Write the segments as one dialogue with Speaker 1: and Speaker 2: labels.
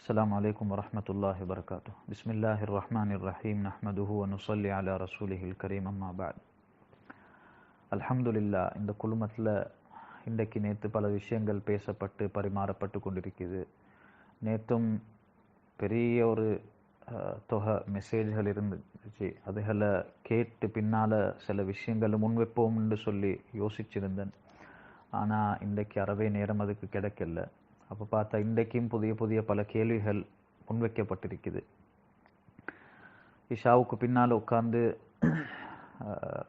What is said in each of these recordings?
Speaker 1: السلام عليكم ورحمة الله وبركاته. بسم الله الرحمن الرحيم نحمده ونصلي على رسوله الكريم أما بعد. அல்ஹம்துலில்லாஹ். இந்த குழுமத்தில் இன்றைக்கு நேற்று பல விஷயங்கள் பேசப்பட்டு பரிமாறப்பட்டு கொண்டிருக்குது. நேற்றும் பெரிய ஒரு தொகை மெசேஜ்கள் இருந்துச்சு. அதுகளை கேட்டு பின்னால் சில விஷயங்களை முன்வைப்போம்னு சொல்லி யோசிச்சிருந்தேன். ஆனால் இன்றைக்கு அறவே நேரம் அதுக்கு கிடைக்கல. அப்போ பார்த்தா இன்றைக்கும் புதிய புதிய பல கேள்விகள் முன்வைக்கப்பட்டிருக்குது. இஷாவுக்கு பின்னால் உட்கார்ந்து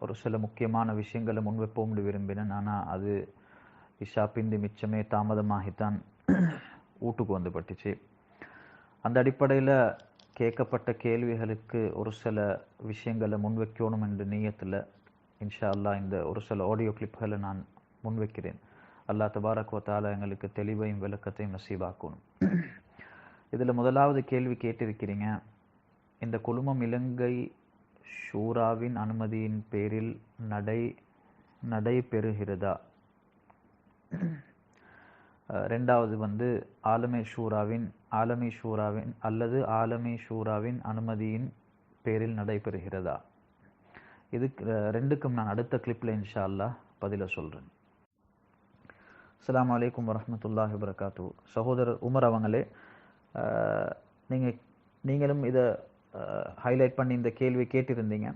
Speaker 1: ஒரு சில முக்கியமான விஷயங்களை முன்வைப்போம்னு விரும்பினேன். ஆனால் அது இஷா பிந்தி மிச்சமே தாமதமாகித்தான் வீட்டுக்கு வந்து பட்டுச்சு. அந்த அடிப்படையில் கேட்கப்பட்ட கேள்விகளுக்கு ஒரு சில விஷயங்களை முன்வைக்கணும் என்ற நியத்தில் இன்ஷா அல்லாஹ் இந்த ஒரு சில ஆடியோ கிளிப்களை நான் முன்வைக்கிறேன். அல்லாஹ் தபாரக் வ தஆலா எங்களுக்கு தெளிவையும் விளக்கத்தையும் நசீபாக்கணும். இதில் முதலாவது கேள்வி கேட்டிருக்கிறீங்க, இந்த குழுமம் இலங்கை ஷூராவின் அனுமதியின் பேரில் நடைபெறுகிறதா? ரெண்டாவது ஆலமி ஷூராவின் அல்லது ஆலமி ஷூராவின் அனுமதியின் பேரில் நடைபெறுகிறதா? இதுக்கு ரெண்டுக்கும் நான் அடுத்த கிளிப்பில் இன்ஷா அல்லாஹ் பதில சொல்கிறேன். அஸ்ஸலாமு அலைக்கும் வரஹ்மத்துல்லாஹி வபரகாத்துஹு. சகோதரர் உமர் அவங்களே, நீங்களும் இதை ஹைலைட் பண்ணி இந்த கேள்வி கேட்டிருந்தீங்க.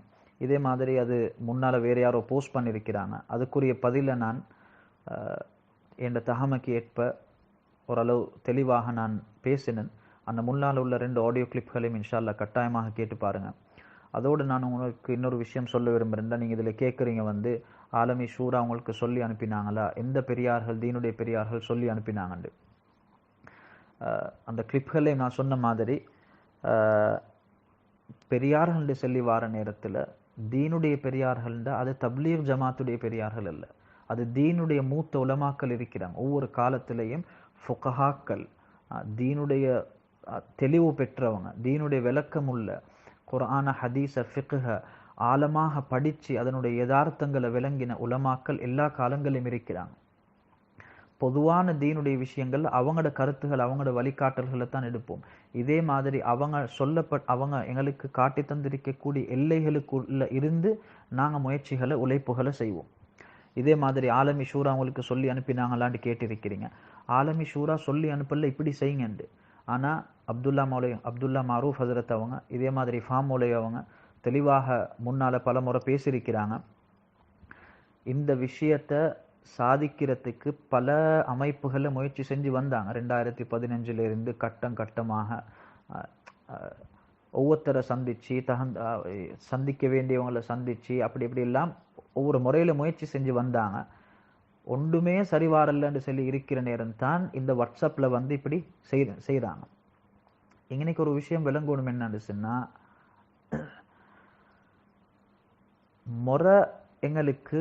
Speaker 1: இதே மாதிரி அது முன்னால் வேறு யாரோ போஸ்ட் பண்ணியிருக்கிறாங்க. அதுக்குரிய பதிலை நான் என் தகமைக்கு ஏற்ப ஓரளவு தெளிவாக நான் பேசினேன். அந்த முன்னால் உள்ள 2 ஆடியோ கிளிப்களையும் இன்ஷா அல்லாஹ் கட்டாயமாக கேட்டு பாருங்கள். அதோடு நான் உங்களுக்கு இன்னொரு விஷயம் சொல்ல விரும்புகிறேன். நீங்கள் இதில் கேட்குறீங்க ஆலமி ஷூரா உங்களுக்கு சொல்லி அனுப்பினாங்களா, எந்த பெரியார்கள் தீனுடைய பெரியார்கள் சொல்லி அனுப்பினாங்கண்டு. அந்த கிளிப்களை நான் சொன்ன மாதிரி பெரியார்கள் சொல்லி வார நேரத்தில் தீனுடைய பெரியார்கள் அது தப்லீக் ஜமாத்துடைய பெரியார்கள் அல்ல. அது தீனுடைய மூத்த உலமாக்கள் இருக்கிறாங்க. ஒவ்வொரு காலத்திலையும் ஃபுகஹாக்கள், தீனுடைய தெளிவு பெற்றவங்க, தீனுடைய விளக்கம் உள்ள குர்ஆன ஹதீஸ ஃபிக்ஹ ஆழமாக படித்து அதனுடைய யதார்த்தங்களை விளங்கின உலமாக்கள் எல்லா காலங்களிலும் இருக்கிறாங்க. பொதுவான தீனுடைய விஷயங்கள் அவங்களோட கருத்துகள் அவங்களோட வழிகாட்டல்களை தான் எடுப்போம். இதே மாதிரி அவங்க எங்களுக்கு காட்டி தந்திருக்கக்கூடிய எல்லைகளுக்குள்ள இருந்து நாங்கள் முயற்சிகளை உழைப்புகளை செய்வோம். இதே மாதிரி ஆலமி ஷூரா அவங்களுக்கு சொல்லி அனுப்பினாங்களான்னு கேட்டிருக்கிறீங்க. ஆலமி ஷூரா சொல்லி அனுப்பல, இப்படி செய்யுங்கண்டு. ஆனால் அப்துல்லா மாரூஃப் ஹசரத் அவங்க, இதே மாதிரி ஃபார்ம் மௌலை அவங்க தெளிவாக முன்னால் பல முறை பேசியிருக்கிறாங்க. இந்த விஷயத்தை சாதிக்கிறதுக்கு பல அமைப்புகளை முயற்சி செஞ்சு வந்தாங்க. 2015 கட்டமாக ஒவ்வொருத்தரை சந்திக்க வேண்டியவங்களை சந்திச்சு அப்படி எல்லாம் ஒவ்வொரு முறையில் முயற்சி செஞ்சு வந்தாங்க. ஒன்றுமே சரிவாரல்லன்னு சொல்லி இருக்கிற நேரம் தான் இந்த வாட்ஸ்அப்பில் இப்படி செய்கிறாங்க. இன்னைக்கு ஒரு விஷயம் விளங்கணும் என்னன்னு சொன்னால், முறை எங்களுக்கு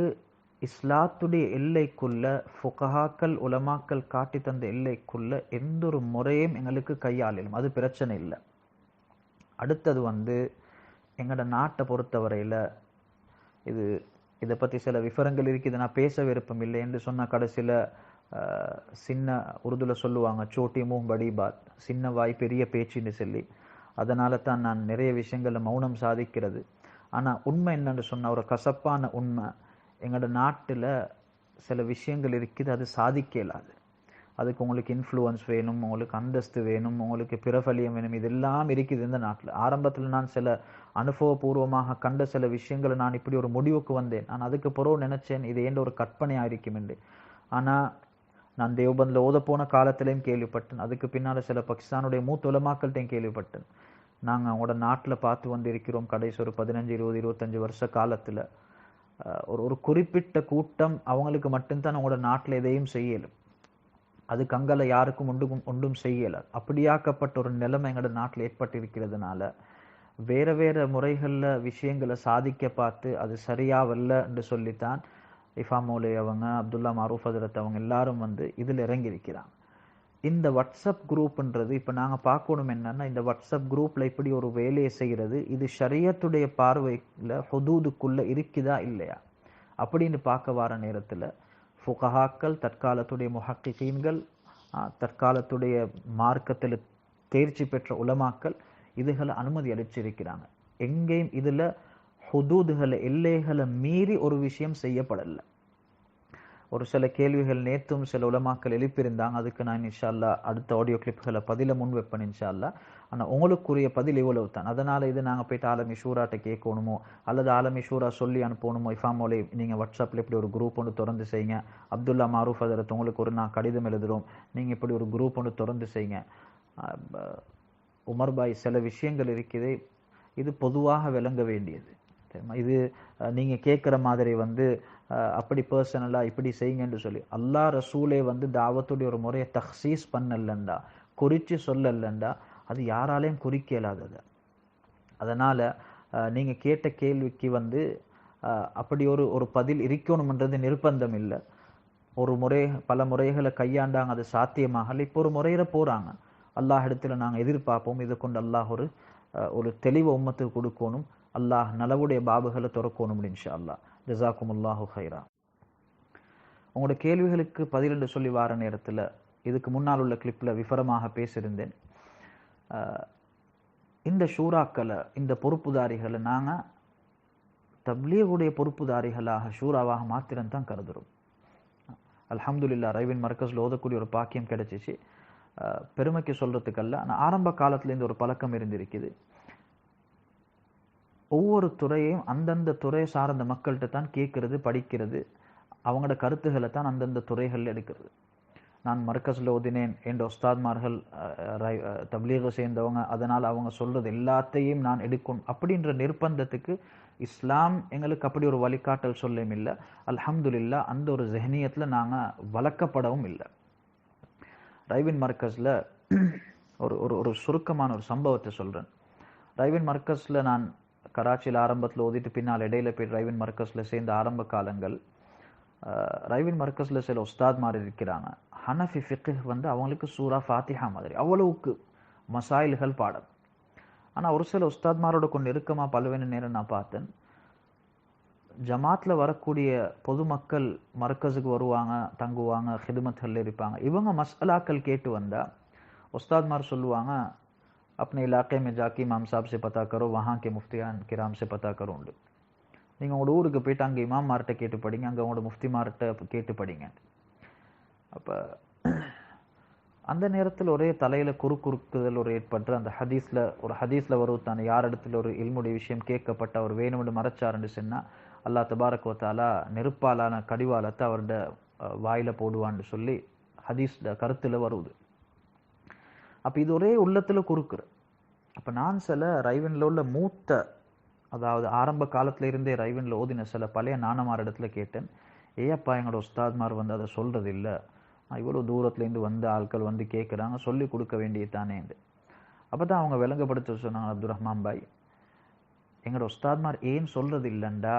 Speaker 1: இஸ்லாத்துடைய எல்லைக்குள்ள ஃபுகஹாக்கள் உலமாக்கள் காட்டி தந்த எல்லைக்குள்ள எந்த ஒரு முறையும் எங்களுக்கு கையாளும், அது பிரச்சனை இல்லை. அடுத்தது எங்களோட நாட்டை பொறுத்தவரையில் இதை பற்றி சில விவரங்கள் இருக்குது. நான் பேச விருப்பம் இல்லை என்று சொன்னால் கடைசியில் சின்ன உருதுல சொல்லுவாங்க, சோட்டி மூம் படி பாத், சின்ன வாய் பெரிய பேச்சுன்னு சொல்லி. அதனால தான் நான் நிறைய விஷயங்களில் மௌனம் சாதிக்கிறது. ஆனால் உண்மை என்னன்னு சொன்னால், ஒரு கசப்பான உண்மை, எங்களோட நாட்டில் சில விஷயங்கள் இருக்குது, அது சாதிக்க இயலாது. அதுக்கு உங்களுக்கு இன்ஃப்ளூயன்ஸ் வேணும், உங்களுக்கு அந்தஸ்து வேணும், உங்களுக்கு பிரபலியம் வேணும், இதெல்லாம் இருக்குது இந்த நாட்டில். ஆரம்பத்தில் நான் சில அனுபவபூர்வமாக கண்ட சில விஷயங்களை நான் இப்படி ஒரு முடிவுக்கு வந்தேன். நான் அதுக்கு பிறகு நினைச்சேன் இது ஏண்ட ஒரு கற்பனையாக இருக்கும் என்று. ஆனால் நான் தேவபந்தில் ஓத போன காலத்திலையும் கேள்விப்பட்டேன். அதுக்கு பின்னால் சில பாகிஸ்தானுடைய மூத்த உலமாக்கள்கிட்டையும் கேள்விப்பட்டேன். நாங்கள் அவங்களோட நாட்டில் பார்த்து இருக்கிறோம் கடைசி ஒரு 15, 20, 25 வருஷ காலத்தில் ஒரு குறிப்பிட்ட கூட்டம் அவங்களுக்கு மட்டும்தான் அவங்களோட நாட்டில் எதையும் செய்யலும், அதுக்கு அங்கல யாருக்கும் ஒன்றும் செய்யலை. அப்படியாக்கப்பட்ட ஒரு நிலைமை எங்களோட நாட்டில் ஏற்பட்டிருக்கிறதுனால வேறு முறைகளில் விஷயங்களை சாதிக்க பார்த்து அது சரியா வரல என்று சொல்லித்தான் இஃபாம் மௌலை அவங்க, அப்துல்லா மாரூஃப் ஹசரத் அவங்க எல்லாரும் இதில் இறங்கியிருக்கிறாங்க. இந்த வாட்ஸ்அப் குரூப்ன்றது இப்போ நாங்கள் பார்க்கணும் என்னன்னா, இந்த வாட்ஸ்அப் குரூப்பில் இப்படி ஒரு வேலையை செய்கிறது, இது ஷரியத்துடைய பார்வையில் ஹுதூதுக்குள்ளே இருக்குதா இல்லையா அப்படின்னு பார்க்க வர நேரத்தில் ஃபுகஹாக்கள், தற்காலத்துடைய முஹக்கிகீன்கள், தற்காலத்துடைய மார்க்கத்தில் தேர்ச்சி பெற்ற உலமாக்கள் இதுகளை அனுமதி அளிச்சிருக்கிறாங்க. எங்கேயும் இதுல ஹுதூதுகளை எல்லைகளை மீறி ஒரு விஷயம் செய்யப்படல. ஒரு சில கேள்விகள் நேற்றும் சில உலமாக்கள் எழுப்பியிருந்தாங்க. அதுக்கு நான் இன்ஷா அல்லாஹ் அடுத்த ஆடியோ கிளிப்களை பதில முன் வைப்பேன் இன்ஷா அல்லாஹ். ஆனா உங்களுக்குரிய பதில் இவ்வளவு தான். அதனால இது நாங்க போயிட்டு ஆலமி ஷூராட்ட கேட்கணுமோ அல்லது ஆலமி ஷூரா சொல்லி அனுப்பணுமோ, இஃபாமோலே நீங்க வாட்ஸ்அப்ல இப்படி ஒரு குரூப் ஒன்று திறந்து செய்யுங்க, அப்துல்லா மாரூஃப் ஹதரத் உங்களுக்கு ஒரு நான் கடிதம் எழுதுறோம், நீங்க இப்படி ஒரு குரூப் ஒன்று திறந்து செய்யுங்க. உமர் பாய், சில விஷயங்கள் இருக்குது, இது பொதுவாக விளங்க வேண்டியது. இது நீங்க கேட்குற மாதிரி அப்படி பர்சனலா இப்படி செய்யுங்கன்னு சொல்லி அல்லாஹ் ரசூலே தாவத்துடைய ஒரு முறையை தஹ்சீஸ் பண்ணலண்டா, குறிச்சு சொல்லலண்டா, அது யாராலையும் குறிக்க இயலாதது. அதனால நீங்க கேட்ட கேள்விக்கு அப்படி ஒரு பதில் இருக்கணும்ன்றது நிர்பந்தம் இல்லை. ஒரு முறை பல முறைகளை கையாண்டாங்க, அது சாத்தியமாகல. இப்போ ஒரு முறையில போறாங்க. அல்லாஹ் இடத்துல நாங்க எதிர்பார்ப்போம், இதை கொண்டு அல்லாஹ் ஒரு தெளிவை உம்மத்துக்கு கொடுக்கணும், அல்லாஹ் நலவுடைய பாபுகளை திறக்கணும் இன்ஷா அல்லாஹ். ஜஸாக்குமுல்லாஹு ஹைரா. உங்களோட கேள்விகளுக்கு பதில் என்று சொல்லி வார நேரத்தில் இதுக்கு முன்னால் உள்ள கிளிப்ல விவரமாக பேசியிருந்தேன். இந்த ஷூராக்களை, இந்த பொறுப்புதாரிகளை நாங்க தப்லீகுடைய பொறுப்புதாரிகளாக ஷூராவாக மாத்திரம்தான் கருதுறோம். அல்ஹம்துலில்லாஹ் ரைவின் மர்கஸ்ல ஓதக்கூடிய ஒரு பாக்கியம் கிடைச்சிச்சு. பெருமைக்கு சொல்றதுக்கல்ல, ஆனால் ஆரம்ப காலத்துல இந்த ஒரு பழக்கம் இருந்திருக்குது. ஒவ்வொரு துறையையும் அந்தந்த துறையை சார்ந்த மக்கள்கிட்ட தான் கேட்கறது, படிக்கிறது, அவங்களோட கருத்துக்களை தான் அந்தந்த துறைகள் எடுக்கிறது. நான் மர்கஸ்ல ஓதினேன், என்ற உஸ்தாத்மார்கள் தப்லீக சேர்ந்தவங்க, அதனால் அவங்க சொல்றது எல்லாத்தையும் நான் எடுக்கணும் அப்படின்ற நிர்பந்தத்துக்கு இஸ்லாம் எங்களுக்கு அப்படி ஒரு வழிகாட்டல் சொல்லும் இல்லை. அல்ஹம்துலில்லாஹ் அந்த ஒரு ஜெஹனியத்துல நாங்க வளர்க்கப்படவும் இல்லை. ரைவின் மர்கஸ்ல ஒரு சுருக்கமான ஒரு சம்பவத்தை சொல்றேன். ரைவின் மர்கஸ்ல நான் கராச்சியில் ஆரம்பத்தில் ஓதிட்டு பின்னால் இடையில போய் ரைவின் மர்கஸ்ல சேர்ந்த ஆரம்ப காலங்கள், ரைவின் மர்கஸ்ல சில உஸ்தாத் மாதிரி இருக்கிறாங்க. ஹனஃபி ஃபிக்ஹ் அவங்களுக்கு சூரா ஃபாத்திஹா மாதிரி அவ்வளவுக்கு மசாயில்கள் பாடம். ஆனா ஒரு சில உஸ்தாத்மாரோட கொண்டு நெருக்கமா பல்வேறு நேரம் நான் பார்த்தேன். ஜமாத்ல வரக்கூடிய பொதுமக்கள் மர்கஸுக்கு வருவாங்க, தங்குவாங்க, ஹிதுமத்கள் இருப்பாங்க. இவங்க மஸ்அலாக்கள் கேட்டு வந்தா உஸ்தாத்மார் சொல்லுவாங்க, अपने इलाके में जाके इमाम साहब से पता करो, वहाँ के मुफ्तियान किराम से पता करो. நீங்கள் உங்களோட ஊருக்கு போயிட்டு அங்கே இமாம் மார்ட்ட கேட்டு படிங்க, அங்கே உங்களோட முஃப்தி மார்ட்ட கேட்டு படிங்க. அப்போ அந்த நேரத்தில் ஒரே தலையில குறுக்குறுக்குதல் ஒரு ஏற்பட்டு அந்த ஹதீஸ்ல வருவதான யார் இடத்துல ஒரு இல்முடைய விஷயம் கேட்கப்பட்ட அவர் வேணுமென்று மறைச்சாருன்னு சொன்னா அல்லாஹ் தபாரக் வ தஆலா நெருப்பாலான கடிவாளத்தை அவரோட வாயில போடுவான்னு சொல்லி ஹதீஸ்ல கருத்துல வருது. அப்ப இது ஒரே உள்ளத்துல குறுக்குற. அப்ப நான் சில ரைவன்ல உள்ள மூத்த, அதாவது ஆரம்ப காலத்துல இருந்தே ரைவன்ல ஓதின சில பழைய நானமார் இடத்துல கேட்டேன், ஏப்பா எங்களோட உஸ்தாத்மார் அதை சொல்றது இல்லை, இவ்வளவு தூரத்துல இருந்து வந்த ஆட்கள் கேட்குறாங்க, சொல்லி கொடுக்க வேண்டியதானே. அப்பதான் அவங்க விளங்கப்படுத்த சொன்னாங்க, அப்துல் ரஹ்மான் பாய், எங்களோட உஸ்தாத்மார் ஏன் சொல்றது இல்லைண்டா,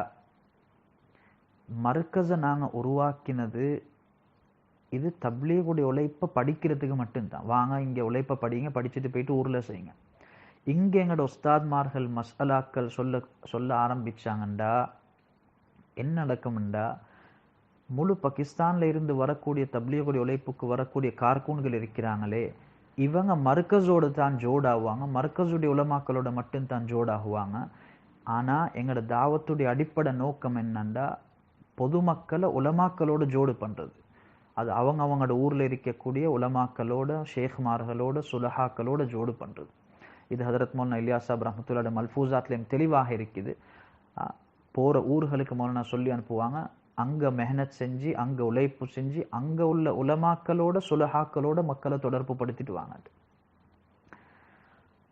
Speaker 1: மர்கஸை நாங்க உருவாக்கினது இது தப்லீகுடைய உழைப்பை படிக்கிறதுக்கு மட்டும்தான். வாங்க இங்க உழைப்பை படிங்க, படிச்சுட்டு போயிட்டு ஊர்ல செய்யுங்க. இங்க எங்களோட உஸ்தாத்மார்கள் மஸ்அலாக்கள் சொல்ல ஆரம்பிச்சாங்கண்டா என்ன நடக்கும்டா, முழு பாகிஸ்தான்ல இருந்து வரக்கூடிய தப்லீகுடைய உழைப்புக்கு வரக்கூடிய கார்கூன்கள் இருக்கிறாங்களே, இவங்க மர்கஸோடு தான் ஜோடாகுவாங்க, மர்கஸுடைய உலமாக்களோட மட்டும்தான் ஜோடாகுவாங்க. ஆனா எங்களோட தாவத்துடைய அடிப்படை நோக்கம் என்னண்டா, பொதுமக்களை உலமாக்களோட ஜோடு பண்றது. அது அவங்களோட ஊர்ல இருக்கக்கூடிய உலமாக்களோட, ஷேக்மார்களோட, சுலஹாக்களோட ஜோடு பண்றது. இது ஹதரத் மௌலானா இலியாஸ் சாப் ரஹ்மத்துல்லாஹி மல்ஃபூசாத்லயும் தெளிவாக இருக்குது. போற ஊர்களுக்கு மௌலானா சொல்லி அனுப்புவாங்க, அங்க மெஹனத் செஞ்சு, அங்க உழைப்பு செஞ்சு, அங்க உள்ள உலமாக்களோட சுலஹாக்களோட மக்களை தொடர்பு படுத்திட்டு வாங்க.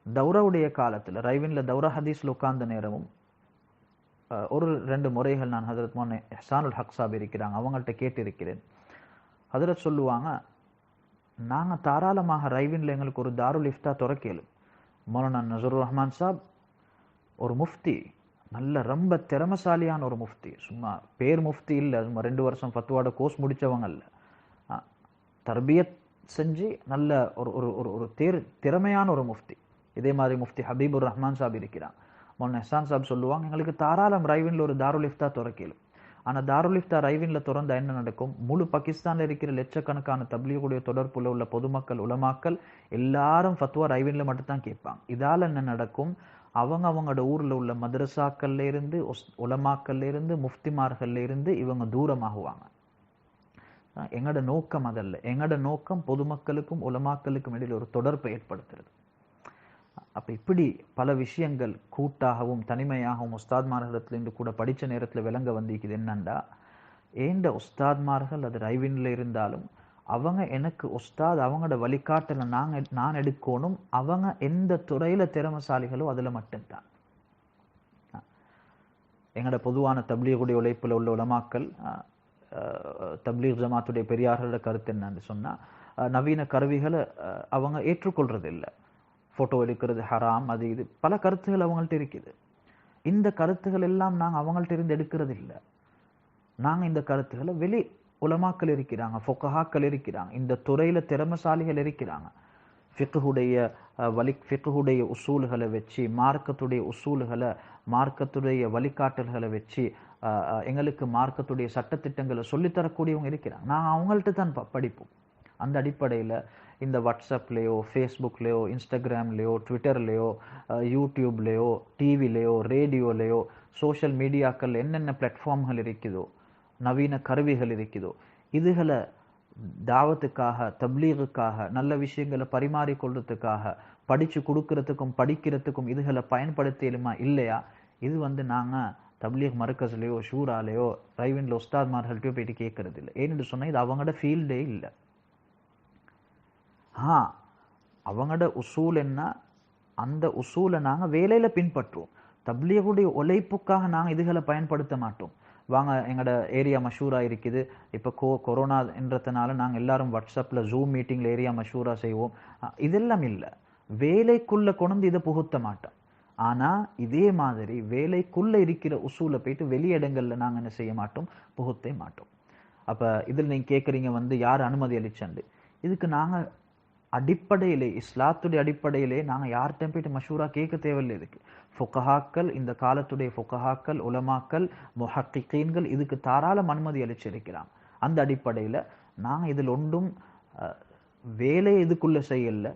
Speaker 1: தௌராவுடைய காலத்துல ரைவின்ல தௌரா ஹதீஸ்ல உட்கார்ந்த நேரமும் ஒரு 2 முறைகள் நான் ஹதரத் மௌலானா இஹ்சானுல் ஹக் சாப் இருக்கிறாங்க, அவங்கள்ட்ட கேட்டு இருக்கிறேன். ஹதரத் சொல்லுவாங்க, நாங்க தாராளமாக ரைவின்ல எங்களுக்கு ஒரு தாருல் இஃப்தா துறக்கலும். மௌலானா நஸருர் ரஹ்மான் சாப் ஒரு முஃப்தி, நல்ல ரொம்ப திறமசாலியான ஒரு முஃப்தி, சும்மா பேர் முஃப்தி இல்லை, சும்மா 2 வருஷம் ஃபத்வாட கோர்ஸ் முடிச்சவங்க இல்லை, தர்பியத் செஞ்சு நல்ல ஒரு திறமையான ஒரு முஃப்தி. இதே மாதிரி முஃப்தி ஹபீபுர் ரஹ்மான் சாப் இருக்கிறான். மௌலானா இஹ்சான் சாப் சொல்லுவாங்க, எங்களுக்கு தாராளம் ரைவின்ல ஒரு தாருல் இஃப்தா துறக்கலும். ஆனா தாருல் இஃப்தா ரைவின்ல திறந்தா என்ன நடக்கும்? முழு பாகிஸ்தான்ல இருக்கிற லட்சக்கணக்கான தப்லீகுடைய தொடர்புல உள்ள பொதுமக்கள் உலமாக்கள் எல்லாரும் ஃபத்வா ரைவின்ல மட்டும் தான் கேட்பாங்க. இதால என்ன நடக்கும்? அவங்களோட ஊர்ல உள்ள மதரசாக்கள்ல இருந்து உலமாக்கள்ல இருந்து முஃப்திமார்கள்ல இருந்து இவங்க தூரமாகுவாங்க. எங்கட நோக்கம் அதல்ல. எங்கட நோக்கம் பொதுமக்களுக்கும் உலமாக்களுக்கும் இடையில் ஒரு தொடர்பை ஏற்படுத்துறது. அப்ப இப்படி பல விஷயங்கள் கூட்டாகவும் தனிமையாகவும் உஸ்தாத்மார்களிடத்திலிருந்து கூட படிச்ச நேரத்துல விளங்க வந்திருக்குது. என்னண்டா, ஏண்ட உஸ்தாத்மார்கள் அது ரைவின்ல இருந்தாலும் அவங்க எனக்கு உஸ்தாத், அவங்களோட வழிகாட்டல நான் எடுக்கணும். அவங்க எந்த துறையில திறமசாலிகளோ அதுல மட்டும்தான். எங்களோட பொதுவான தப்லீகுடைய உழைப்புல உள்ள உலமாக்கள், தப்லீக் ஜமாத்துடைய பெரியார்களோட கருத்து என்னன்னு சொன்னா, நவீன கருவிகளை அவங்க ஏற்றுக்கொள்றது இல்லை. போட்டோ எடுக்கிறது ஹராம், அது இது பல கருத்துகள் அவங்கள்ட்ட இருக்குது. இந்த கருத்துகள் எல்லாம் நாங்க அவங்கள்ட்ட இருந்து எடுக்கிறது இல்லை. நாங்க இந்த கருத்துக்களை வெளி உலமாக்கள் இருக்கிறாங்க, ஃபுகஹாக்கள் இருக்கிறாங்க, இந்த துறையில திறமசாலிகள் இருக்கிறாங்க. ஃபிக்ஹுடைய உசூல்களை வச்சு, மார்க்கத்துடைய உசூல்களை, மார்க்கத்துடைய வழிகாட்டல்களை வச்சு எங்களுக்கு மார்க்கத்துடைய சட்டத்திட்டங்களை சொல்லித்தரக்கூடியவங்க இருக்கிறாங்க. நாங்கள் அவங்கள்ட்ட தான் படிப்போம். அந்த அடிப்படையில் இந்த வாட்ஸ்அப்லேயோ, ஃபேஸ்புக்லேயோ, இன்ஸ்டாகிராம்லேயோ, ட்விட்டர்லேயோ, யூடியூப்லேயோ, டிவிலேயோ, ரேடியோலேயோ, சோஷியல் மீடியாக்கள் என்னென்ன பிளாட்ஃபார்ம்கள் இருக்குதோ, நவீன கருவிகள் இருக்குதோ, இதுகளை தாவத்துக்காக, தப்லீகுக்காக, நல்ல விஷயங்களை பரிமாறிக்கொள்றதுக்காக, படிச்சு கொடுக்கறதுக்கும் படிக்கிறதுக்கும் இதுகளை பயன்படுத்தலுமா இல்லையா? இது நாங்கள் தப்லீக் மர்கஸ்லையோ, ஷூராலையோ, ரைவின்ல உஸ்தாத்மார்கள்ட்டையோ போயிட்டு கேட்கறது இல்லை. ஏன்னு சொன்னால் இது அவங்களோட ஃபீல்டே இல்லை. அவங்களோட உசூல் என்ன, அந்த உசூலை நாங்கள் வேலையில் பின்பற்றுவோம். தப்லீகுடைய உழைப்புக்காக நாங்கள் இதுகளை பயன்படுத்த மாட்டோம். வாங்க எங்களோட ஏரியா மஷூரா இருக்குது, இப்போ கொரோனா என்றதுனால நாங்கள் எல்லாரும் வாட்ஸ்அப்பில் ஜூம் மீட்டிங்கில் ஏரியா மஷூரா செய்வோம். இதெல்லாம் இல்லை. வேலைக்குள்ளே கொண்டு இதை புகுத்த மாட்டோம். ஆனால் இதே மாதிரி வேலைக்குள்ளே இருக்கிற உசூலை போயிட்டு வெளியிடங்களில் நாங்கள் என்ன செய்ய மாட்டோம், புகுத்தே மாட்டோம். அப்போ இதில் நீங்கள் கேட்குறீங்க யார் அனுமதி அளிச்சண்டு. இதுக்கு நாங்கள் அடிப்படையிலே, இஸ்லாத்துடைய அடிப்படையிலே நாங்கள் யார்கிட்ட போயிட்டு மஷூரா கேட்க தேவையில்லை. இதுக்கு ஃபுகஹாக்கள், இந்த காலத்துடைய ஃபுகஹாக்கள், உலமாக்கள், முஹக்கிகீன்கள் இதுக்கு தாராளம் அனுமதி அளிச்சிருக்கிறாங்க. அந்த அடிப்படையில் நாங்கள் இதில் ஒன்றும் வேலையை இதுக்குள்ளே செய்யலை.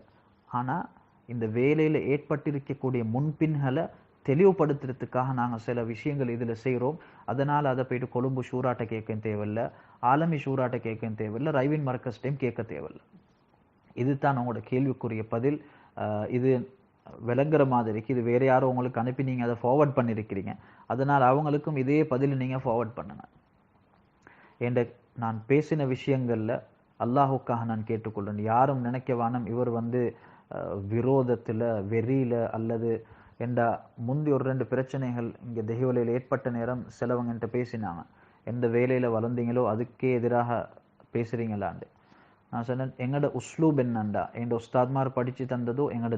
Speaker 1: ஆனால் இந்த வேலையில் ஏற்பட்டிருக்கக்கூடிய முன்பின்களை தெளிவுபடுத்துறதுக்காக நாங்கள் சில விஷயங்கள் இதில் செய்கிறோம். அதனால் அதை போயிட்டு கொழும்பு ஷூராட்டை கேட்க தேவையில்லை, ஆலமி ஷூராட்டை கேட்க தேவையில்லை, ரைவின் மர்கஸ் டைம் கேட்க தேவையில்லை. இதுதான் உங்களோட கேள்விக்குரிய பதில். இது விளங்குற மாதிரிக்கு இது வேற யாரும் உங்களுக்கு அனுப்பி நீங்கள் அதை ஃபார்வர்ட் பண்ணியிருக்கிறீங்க. அதனால் அவங்களுக்கும் இதே பதில் நீங்கள் ஃபார்வர்ட் பண்ணுங்க. நான் பேசின விஷயங்களில் அல்லாஹுக்காக நான் கேட்டுக்கொள்றேன். யாரும் நினைக்க வேணாம் இவர் விரோதத்தில், வெறியில் அல்லது என்ற முந்தி ஒரு 2 பிரச்சனைகள் இங்கே தெஹிவலையில் ஏற்பட்ட நேரம் சிலவங்கிட்ட பேசினாங்க. எந்த வேலையில் வளர்ந்தீங்களோ அதுக்கே எதிராக பேசுகிறீங்களாண்டு. நான் சொன்னேன், எங்களோட உஸ்லூப் என்னண்டா, எங்களோட உஸ்தாத்மார் படித்து தந்ததோ எங்களோட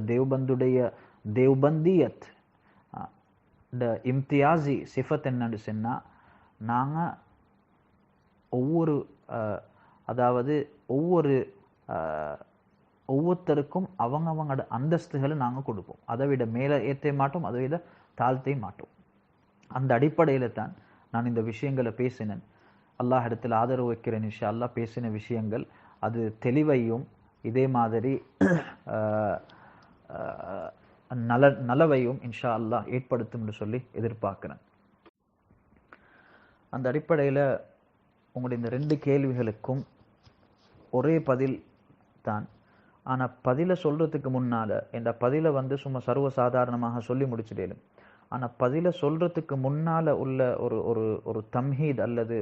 Speaker 1: தேவ்பந்தியத் இந்த இம்தியாசி சிஃபத் என்னன்னு சொன்னால், நாங்கள் ஒவ்வொருத்தருக்கும் அவங்களோட அந்தஸ்துகளை நாங்கள் கொடுப்போம். அதை விட மேலே ஏற்ற மாட்டோம், அதை விட தாழ்த்தே மாட்டோம். அந்த அடிப்படையில் தான் நான் இந்த விஷயங்களை பேசினேன். அல்லாஹ் இடத்துல ஆதரவு வைக்கிறேன். இன்ஷா அல்லாஹ் பேசின விஷயங்கள் அது தெளிவையும் இதே மாதிரி நலவையும் இன்ஷா அல்லாஹ் ஏற்படுத்தும்னு சொல்லி எதிர்பார்க்கிறேன். அந்த அடிப்படையில் உங்களுடைய இந்த 2 கேள்விகளுக்கும் ஒரே பதில் தான். ஆனால் பதிலை சொல்கிறதுக்கு முன்னால், இந்த பதிலை சும்மா சர்வசாதாரணமாக சொல்லி முடிச்சிடலும். ஆனால் பதிலை சொல்கிறதுக்கு முன்னால் உள்ள ஒரு தம்ஹீத் அல்லது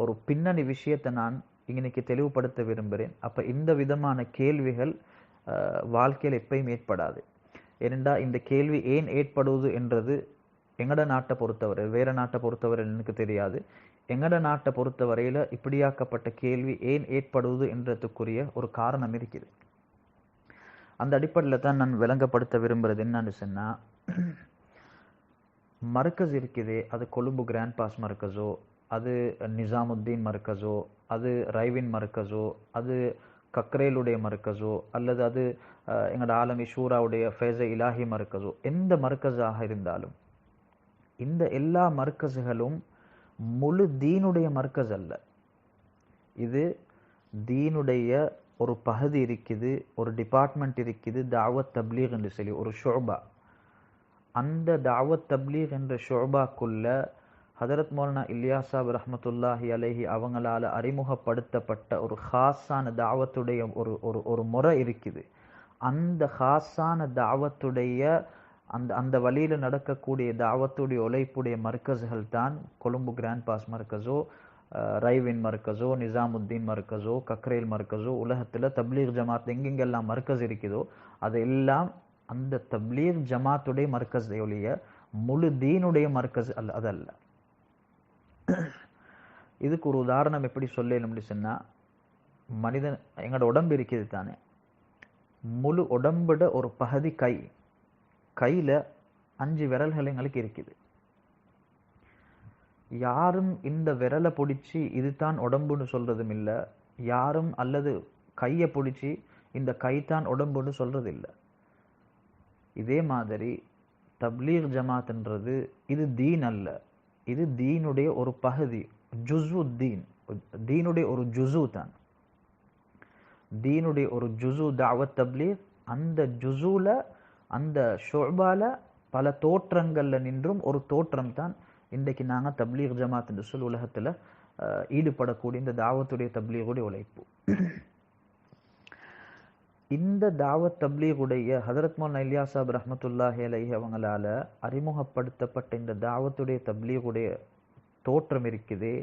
Speaker 1: ஒரு பின்னணி விஷயத்தை நான் இன்னைக்கு தெளிவுபடுத்த விரும்புகிறேன். அப்போ இந்த விதமான கேள்விகள் வாழ்க்கையில் எப்பயும் ஏற்படாது. ஏனென்றா இந்த கேள்வி ஏன் ஏற்படுவது என்றது எங்கட நாட்டை பொறுத்தவரை, வேற நாட்டை பொறுத்தவரை எனக்கு தெரியாது. எங்கட நாட்டை பொறுத்தவரையில் இப்படியாக்கப்பட்ட கேள்வி ஏன் ஏற்படுவது என்றதுக்குரிய ஒரு காரணம் இருக்குது. அந்த அடிப்படையில் தான் நான் விளங்கப்படுத்த விரும்புகிறது என்னன்னு சொன்னால், மர்கஸ் இருக்குது, அது கொழும்பு கிராண்ட் பாஸ் மர்கஸோ, அது நிசாமுத்தீன் மர்கஸோ, அது ரைவின் மர்கஸோ, அது கக்ரேலுடைய மர்கஸோ, அல்லது அது எங்களோட ஆலமி ஷூராவுடைய ஃபேஸ இலாஹி மர்கஸோ, எந்த மர்கஸாக இருந்தாலும் இந்த எல்லா மர்கஸுகளும் முழு தீனுடைய மர்க்கஸ் அல்ல. இது தீனுடைய ஒரு பகுதி இருக்குது, ஒரு டிபார்ட்மெண்ட் இருக்குது, தாவத் தப்லீக் என்று சொல்லி ஒரு ஷுபா. அந்த தாவத் தப்லீக் என்ற ஷுபாக்குள்ள ஹதரத் மௌலானா இல்யாஸ் சாஹிப் ரஹ்மத்துல்லாஹி அலைஹி அவங்களால அறிமுகப்படுத்தப்பட்ட ஒரு ஹாஸான தாவத்துடைய ஒரு ஒரு ஒரு முறை இருக்குது. அந்த ஹாஸான தாவத்துடைய அந்த வழியில நடக்கக்கூடிய தாவத்துடைய உழைப்புடைய மர்க்கஸ்கள் தான் கொழும்பு கிராண்ட் பாஸ் மர்க்கஸோ, ரைவின் மர்க்கஸோ, நிசாமுத்தீன் மர்க்கஸோ, கக்ரேல் மர்க்கஸோ, உலகத்துல தப்லீக் ஜமாத் எங்கெங்கெல்லாம் மர்க்கஸ் இருக்குதோ அதெல்லாம் அந்த தப்லீக் ஜமாத்துடைய மர்க்கஸ் ஒழிய முழு தீனுடைய மர்க்கஸ் அல்ல, அதல்ல. இதுக்கு ஒரு உதாரணம் எப்படி சொல்லணும் சொன்னா, மனிதன் எங்களோட உடம்பு இருக்குது தானே, முழு உடம்புட ஒரு பகுதி கை. கையில 5 விரல்கள் எங்களுக்கு இருக்குது. யாரும் இந்த விரலை பிடிச்சி இதுதான் உடம்புன்னு சொல்றதும் இல்லை, யாரும் அல்லது கையை பிடிச்சி இந்த கைத்தான் உடம்புன்னு சொல்றது இல்லை. இதே மாதிரி தப்லீக் ஜமாத்ன்றது இது தீன் அல்ல, இது தீனுடைய ஒரு பகுதி, ஜுஸு தீன், தீனுடைய ஒரு ஜுஸு தான். தீனுடைய ஒரு ஜுஸு தாவத் தப்லீக். அந்த ஜுஸுல அந்த ஷுபால பல தோற்றங்கள்ல நின்றும் ஒரு தோற்றம் தான் இன்றைக்கு நாங்க தப்லீக் ஜமாத் என்று சொல் உலகத்துல ஈடுபடக்கூடிய இந்த தாவத்துடைய தப்லீகுடைய உழைப்பு. இந்த தாவத் தப்லீகுடைய ஹதரத் மௌலானா இல்யாஸ் சாஹிப் ரஹ்மத்துல்லாஹி அலைஹி அவங்களால அறிமுகப்படுத்தப்பட்ட இந்த தாவத்துடைய தப்லீகுடைய தோற்றம் இருக்குது.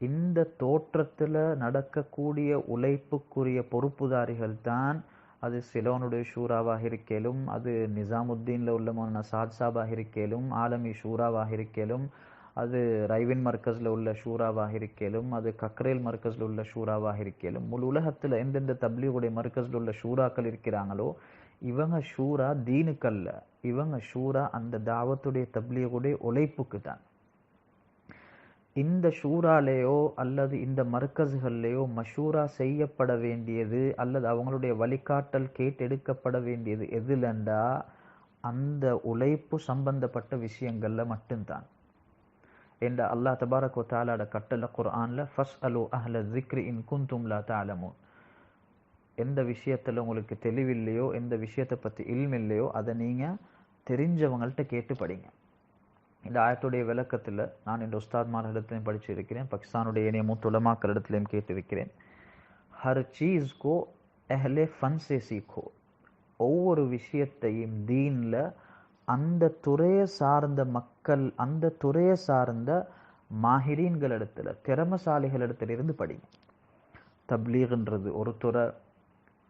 Speaker 1: இந்த தோற்றத்துல நடக்கக்கூடிய உழைப்புக்குரிய பொறுப்புதாரிகள் தான் அது சிலோனுடைய ஷூராவாக இருக்கலும், அது நிசாமுத்தீன்ல உள்ள மௌலானா சாத் சாபாக இருக்கலும், ஆலமி ஷூராவாக இருக்கலும், அது ரைவின் மர்க்கஸ்ல உள்ள ஷூராவாக இருக்கலும், அது கக்ரேல் மர்க்கஸ்ல உள்ள ஷூராவாக இருக்கலும், முழு உலகத்துல எந்தெந்த தப்லீகுடைய மர்க்கஸ்ல உள்ள ஷூராக்கள் இருக்கிறாங்களோ இவங்க ஷூரா தீனுக்கல்ல, இவங்க ஷூரா அந்த தாவத்துடைய தப்லீகுடைய உழைப்புக்கு தான். இந்த ஷூராலேயோ அல்லது இந்த மர்க்கஸ்கள்லேயோ மஷூரா செய்யப்பட வேண்டியது அல்லது அவங்களுடைய வழிகாட்டல் கேட்டெடுக்கப்பட வேண்டியது எதுலண்டா அந்த உழைப்பு சம்பந்தப்பட்ட விஷயங்கள்ல மட்டும்தான். என்ற அல்லாஹ் தபாரக் வ தஆலாட கட்டளை குர்ஆன்ல ஃபஸ்அலு அஹ்ல ஸிக்ரி இன் குன்தும் லா தஅலமூன். எந்த விஷயத்துல உங்களுக்கு தெளிவில்லையோ, எந்த விஷயத்தை பத்தி இல்ம் இல்லையோ அதை நீங்க தெரிஞ்சவங்கள்ட்ட கேட்டு படிங்க. இந்த ஆயத்துடைய விளக்கத்துல நான் இந்த உஸ்தாத்மார்களிடத்திலையும் படிச்சிருக்கிறேன், பாகிஸ்தானுடைய ஏனைய மூத்த உலமாக்களிடத்திலையும் கேட்டிருக்கிறேன். ஹர் சீஸ் கோ அஹ்லே ஃபன் சே சீக்கோ. ஒவ்வொரு விஷயத்தையும் தீன்ல அந்த துறையை சார்ந்த மக்கள், அந்த துறையை சார்ந்த மாஹிரீன்களிடத்துல, திறமசாலிகளிடத்துல இருந்து படிங்க. தப்லீக்ன்றது ஒரு துறை,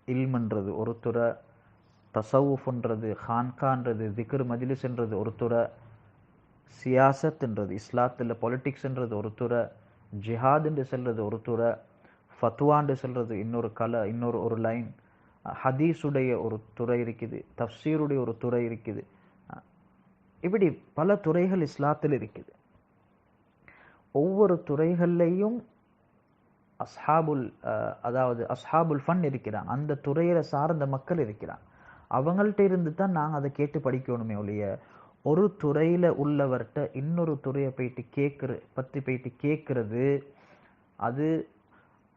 Speaker 1: இல்ம்ன்றது ஒரு துறை, தசவுஃப்ன்றது, ஹான்கான்றது, திக்ர் மஜ்லிஸ்ன்றது ஒரு துறை, சியாசத்ன்றது இஸ்லாத்துல பொலிட்டிக்ஸ்ன்றது ஒரு துறை, ஜிஹாதுன்னு சொல்றது ஒரு துறை, ஃபத்வான்னு சொல்றது இன்னொரு கலை, இன்னொரு ஒரு லைன், ஹதீஸுடைய ஒரு துறை இருக்குது, தஃப்சீருடைய ஒரு துறை இருக்குது. இப்படி பல துறைகள் இஸ்லாத்தில் இருக்குது. ஒவ்வொரு துறைகள்லையும் அஸ்ஹாபுல் அதாவது அஸ்ஹாபுல் ஃபன் இருக்கிறாங்க, அந்த துறையில சார்ந்த மக்கள் இருக்கிறாங்க. அவங்கள்ட்ட இருந்து தான் நாங்கள் அதை கேட்டு படிக்கணுமே ஒழிய ஒரு துறையில உள்ளவர்கிட்ட இன்னொரு துறையை போயிட்டு கேட்கறது அது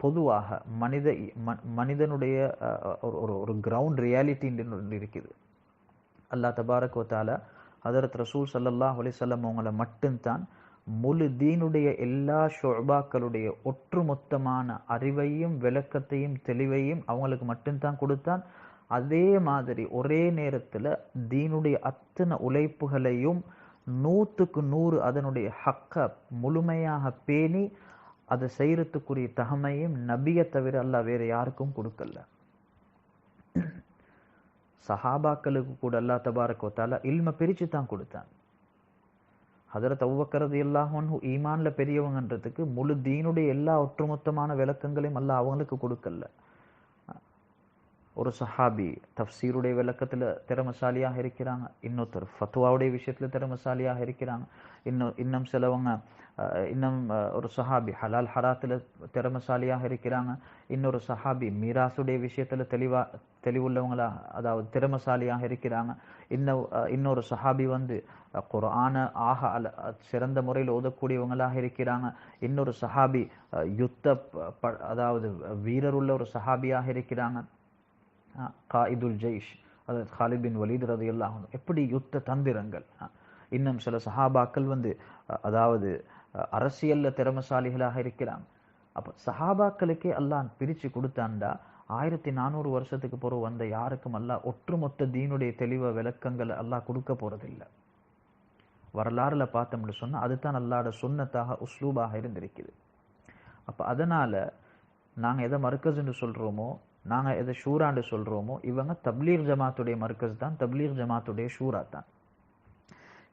Speaker 1: பொதுவாக மனிதனுடைய ஒரு கிரவுண்ட் ரியாலிட்டி இருக்குது. அல்லாஹ் தபாரக் வ தஆலா ஹதரத் ரசூல் ஸல்லல்லாஹு அலைஹி வஸல்லம் அவங்களை மட்டும்தான் முழு தீனுடைய எல்லா ஷுபாக்களுடைய ஒற்றுமொத்தமான அறிவையும் விளக்கத்தையும் தெளிவையும் அவங்களுக்கு மட்டும்தான் கொடுத்தான். அதே மாதிரி ஒரே நேரத்துல தீனுடைய அத்தனை உழைப்புகளையும் 100க்கு 100 அதனுடைய ஹக்க முழுமையாக பேணி அதை செய்யறதுக்குரிய தகமையும் நபியை தவிர அல்லாஹ் வேற யாருக்கும் கொடுக்கல. சஹாபாக்களுக்கு கூட அல்லாஹ் தபாரக் வ தஆலா இல்ம பிரிச்சு தான் கொடுத்தான். ஹதரத் அபூபக்கர் ரலியல்லாஹு அன்ஹு ஈமான்ல பெரியவங்கன்றதுக்கு முழு தீனுடைய எல்லா ஒட்டுமொத்தமான விளக்கங்களையும் அல்லாஹ் அவங்களுக்கு கொடுக்கல. ஒரு சஹாபி தஃப்சீருடைய விளக்கத்துல திறமசாலியாக இருக்கிறாங்க, இன்னொருத்தர் ஃபத்வாவுடைய விஷயத்துல திறமசாலியாக இருக்கிறாங்க, இன்னும் சிலவங்க ஒரு சஹாபி ஹலால் ஹராத்துல திறமசாலியாக இருக்கிறாங்க, இன்னொரு சஹாபி மீராசுடைய விஷயத்துல தெளிவுள்ளவங்களா அதாவது திறமசாலியாக இருக்கிறாங்க, இன்னொரு சஹாபி வந்து குர்ஆன சிறந்த முறையில் ஓதக்கூடியவங்களாக இருக்கிறாங்க, இன்னொரு சஹாபி அதாவது வீரருள்ள ஒரு சஹாபியாக இருக்கிறாங்க, காயிதுல் ஜெய்ஷ் அதாவது ஹாலித் பின் வலீத் ரலியல்லாஹு அன்ஹு. எப்படி யுத்த தந்திரங்கள். இன்னும் சில சஹாபாக்கள் வந்து அதாவது அரசியல்ல திறமசாலிகளாக இருக்கிறாங்க. அப்ப சஹாபாக்களுக்கே அல்லாஹ் பிரிச்சு கொடுத்தாண்டா 1400 வருஷத்துக்கு பிறகு வந்த யாருக்கும் அல்லாஹ் ஒட்டுமொத்த தீனுடைய தெளிவ விளக்கங்களை அல்லாஹ் கொடுக்க போறதில்லை. வரலாறுல பார்த்தோம்னு சொன்னா அதுதான் அல்லாஹ்வோட சுன்னத்தாக உஸ்லூபாக இருந்திருக்குது. அப்ப அதனால நாங்க எதை மர்கஸ்ன்னு சொல்றோமோ, நாங்க எதை ஷூரான்னு சொல்றோமோ, இவங்க தப்லீக் ஜமாத்துடைய மர்கஸ் தான், தப்லீக் ஜமாத்துடைய ஷூரா தான்.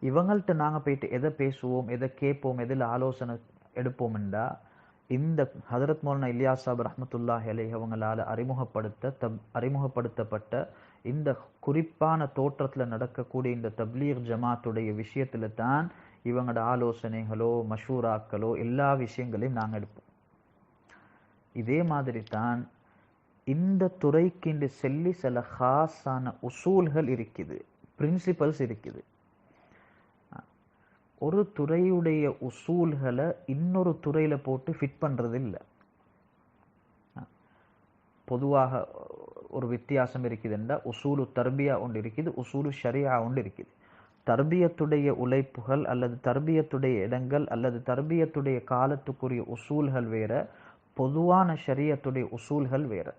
Speaker 1: இவங்கள்ட்ட நாங்க போயிட்டு எதை பேசுவோம், எதை கேட்போம், எதில் ஆலோசனை எடுப்போம்டா இந்த ஹதரத் மௌலானா இலியாஸ் சாஹிப் ரஹ்மத்துல்லாஹி அலைஹி அவங்களால அறிமுகப்படுத்தப்பட்ட இந்த குறிப்பான தோற்றத்துல நடக்கக்கூடிய இந்த தப்லீக் ஜமாத்துடைய விஷயத்துல தான் இவங்களோட ஆலோசனைகளோ மஷூராக்களோ எல்லா விஷயங்களையும் நாங்க எடுப்போம். இதே மாதிரி தான் இந்த துறைக்கு சொல்லி சில ஹாஸான உசூல்கள் இருக்குது, பிரின்சிபல்ஸ் இருக்குது. ஒரு துறையுடைய உசூல்களை இன்னொரு துறையில போட்டு ஃபிட் பண்றது இல்லை. பொதுவாக ஒரு வித்தியாசம் இருக்குதுன்னா உசூலு தர்பியா ஒன்று இருக்குது, உசூலு ஷரியா ஒன்று இருக்குது. தர்பியத்துடைய உழைப்புகள் அல்லது தர்பியத்துடைய இடங்கள் அல்லது தர்பியத்துடைய காலத்துக்குரிய உசூல்கள் வேற, பொதுவான ஷரியத்துடைய உசூல்கள் வேற.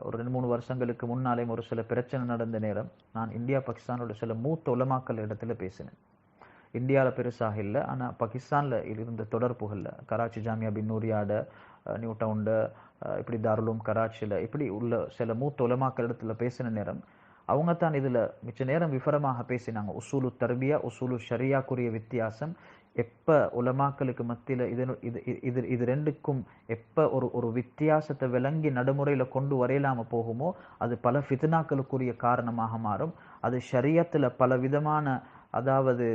Speaker 1: ஒரு 2-3 வருஷங்களுக்கு முன்னாலே ஒரு சில பிரச்சனை நடந்த நேரம் நான் இந்தியா பாகிஸ்தானோட சில மூத்த உலமாக்கள் இடத்துல பேசினேன். இந்தியாவில் பெருசாக இல்லை, ஆனால் பாகிஸ்தானில் இருந்த தொடர்புகளில் கராச்சி ஜாமியா பின் நூரியாட, நியூ டவுன்ல, இப்படி தாருலும் கராச்சியில் இப்படி உள்ள சில மூத்த உலமாக்கள் இடத்துல பேசின நேரம் அவங்க தான் இதில் மிச்ச நேரம் விவரமாக பேசினாங்க. உசூலு தர்பியா உசூலு ஷரியாக்குரிய வித்தியாசம், எப்போ உலமாக்களுக்கு மத்தியில் இது ரெண்டுக்கும் எப்போ ஒரு வித்தியாசத்தை விளங்கி நடைமுறையில் கொண்டு வரையலாமல் போகுமோ அது பல ஃபித்னாக்களுக்குரிய காரணமாக மாறும். அது ஷரியத்தில் பல விதமான அதாவது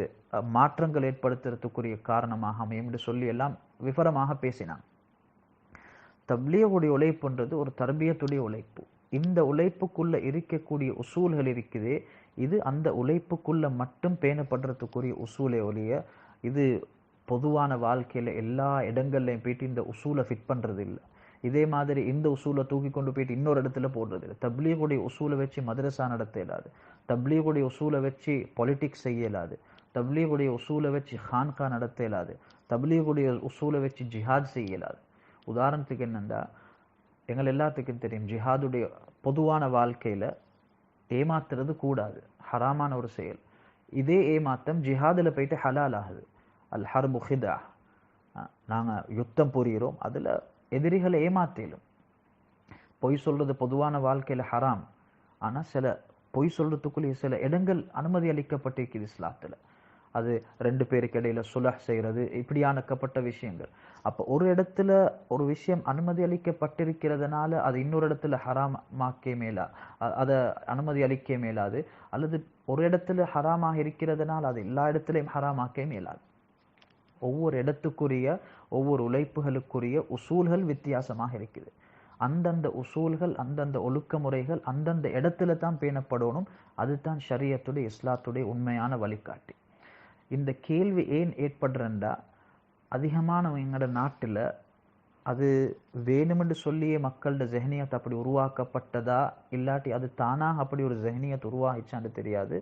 Speaker 1: மாற்றங்கள் ஏற்படுத்துறதுக்குரிய காரணமாக அமையும் என்று சொல்லி எல்லாம் விவரமாக பேசினாங்க. தப்லீகுடைய உழைப்புன்றது ஒரு தர்பியத்துடைய உழைப்பு. இந்த உழைப்புக்குள்ள இருக்கக்கூடிய உசூல்கள் இருக்குதே, இது அந்த உழைப்புக்குள்ள மட்டும் பேணப்படுறதுக்குரிய உசூலை ஒழிய இது பொதுவான வாழ்க்கையில எல்லா இடங்கள்லையும் போயிட்டு இந்த உசூலை ஃபிட் பண்றது இல்லை. இதே மாதிரி இந்த உசூலை தூக்கி கொண்டு போயிட்டு இன்னொரு இடத்துல போடுறது இல்லை. தப்லீகுடைய உசூலை வச்சு மதரசா நடத்த இயலாது, தப்லீகுடைய உசூலை வச்சு பொலிட்டிக்ஸ் செய்ய இயலாது, தப்லீகுடைய உசூலை வச்சு ஹான்கா நடத்த இயலாது, தப்லீகுடைய உசூலை வச்சு ஜிஹாத் செய்ய இயலாது. உதாரணத்துக்கு என்னன்னா, எங்கள் எல்லாத்துக்கும் தெரியும் ஜிஹாதுடைய பொதுவான வாழ்க்கையில ஏமாத்துறது கூடாது, ஹராமான ஒரு செயல். இதே ஏமாத்தம் ஜிஹாதுல போயிட்டு ஹலால் ஆகுது. அல் ஹர்பு ஹிதா, நாங்க யுத்தம் புரிகிறோம், அதுல எதிரிகளை ஏமாத்தலும். பொய் சொல்றது பொதுவான வாழ்க்கையில ஹராம், ஆனா சில பொய் சொல்றதுக்குள்ளே சில இடங்கள் அனுமதி அளிக்கப்பட்டிருக்குது இஸ்லாத்துல. அது 2 பேருக்கு இடையில சுலஹ் செய்யறது, இப்படியானக்கப்பட்ட விஷயங்கள். அப்ப ஒரு இடத்துல ஒரு விஷயம் அனுமதி அளிக்கப்பட்டிருக்கிறதுனால அது இன்னொரு இடத்துல ஹராமாக்கே மேலா, அதை அனுமதி அளிக்க மேலாது. அல்லது ஒரு இடத்துல ஹராமாக இருக்கிறதுனால அது எல்லா இடத்துலையும் ஹராமாக்கே மேலாது. ஒவ்வொரு இடத்துக்குரிய ஒவ்வொரு உழைப்புகளுக்குரிய உசூல்கள் வித்தியாசமாக இருக்குது. அந்தந்த உசூல்கள் அந்தந்த ஒழுக்க முறைகள் அந்தந்த இடத்துல தான் பேணப்படணும். அதுதான் ஷரியத்துடைய இஸ்லாத்துடைய உண்மையான வழிகாட்டி. இந்த கேள்வி ஏன் ஏற்படுறா, அதிகமான எங்களோட நாட்டுல அது வேணுமென்று சொல்லியே மக்களோட ஜெஹ்னியத் அப்படி உருவாக்கப்பட்டதா இல்லாட்டி அது தானாக அப்படி ஒரு ஜெஹ்னியத் உருவாகிச்சான்னு தெரியாது.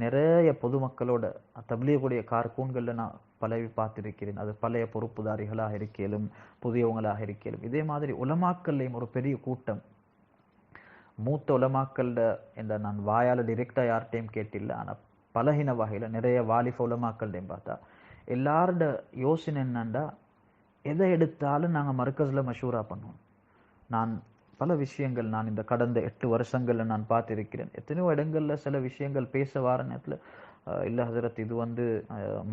Speaker 1: நிறைய பொதுமக்களோட தப்லீகுடைய கார்கூன்களில் நான் பலவி பார்த்திருக்கிறேன். அது பழைய பொறுப்புதாரிகளாக இருக்கலும் புதியவங்களாக இருக்கலும். இதே மாதிரி உலமாக்கள்லையும் ஒரு பெரிய கூட்டம், மூத்த உலமாக்கள்ட என்ற நான் வாயால் டிரெக்டாக யார்கிட்டையும் கேட்டில்ல, ஆனால் பலகின வகையில நிறைய வாலிப உலமாக்கள்டையும் பார்த்தா எல்லாரோட யோசனை என்னண்டா, எதை எடுத்தாலும் நாங்கள் மர்கஸில் மஷூரா பண்ணுவோம். நான் பல விஷயங்கள் நான் இந்த கடந்த 8 வருஷங்கள்ல நான் பார்த்திருக்கிறேன். எத்தனையோ இடங்கள்ல சில விஷயங்கள் பேச வார நேரத்தில் இல்ல ஹசரத் இது வந்து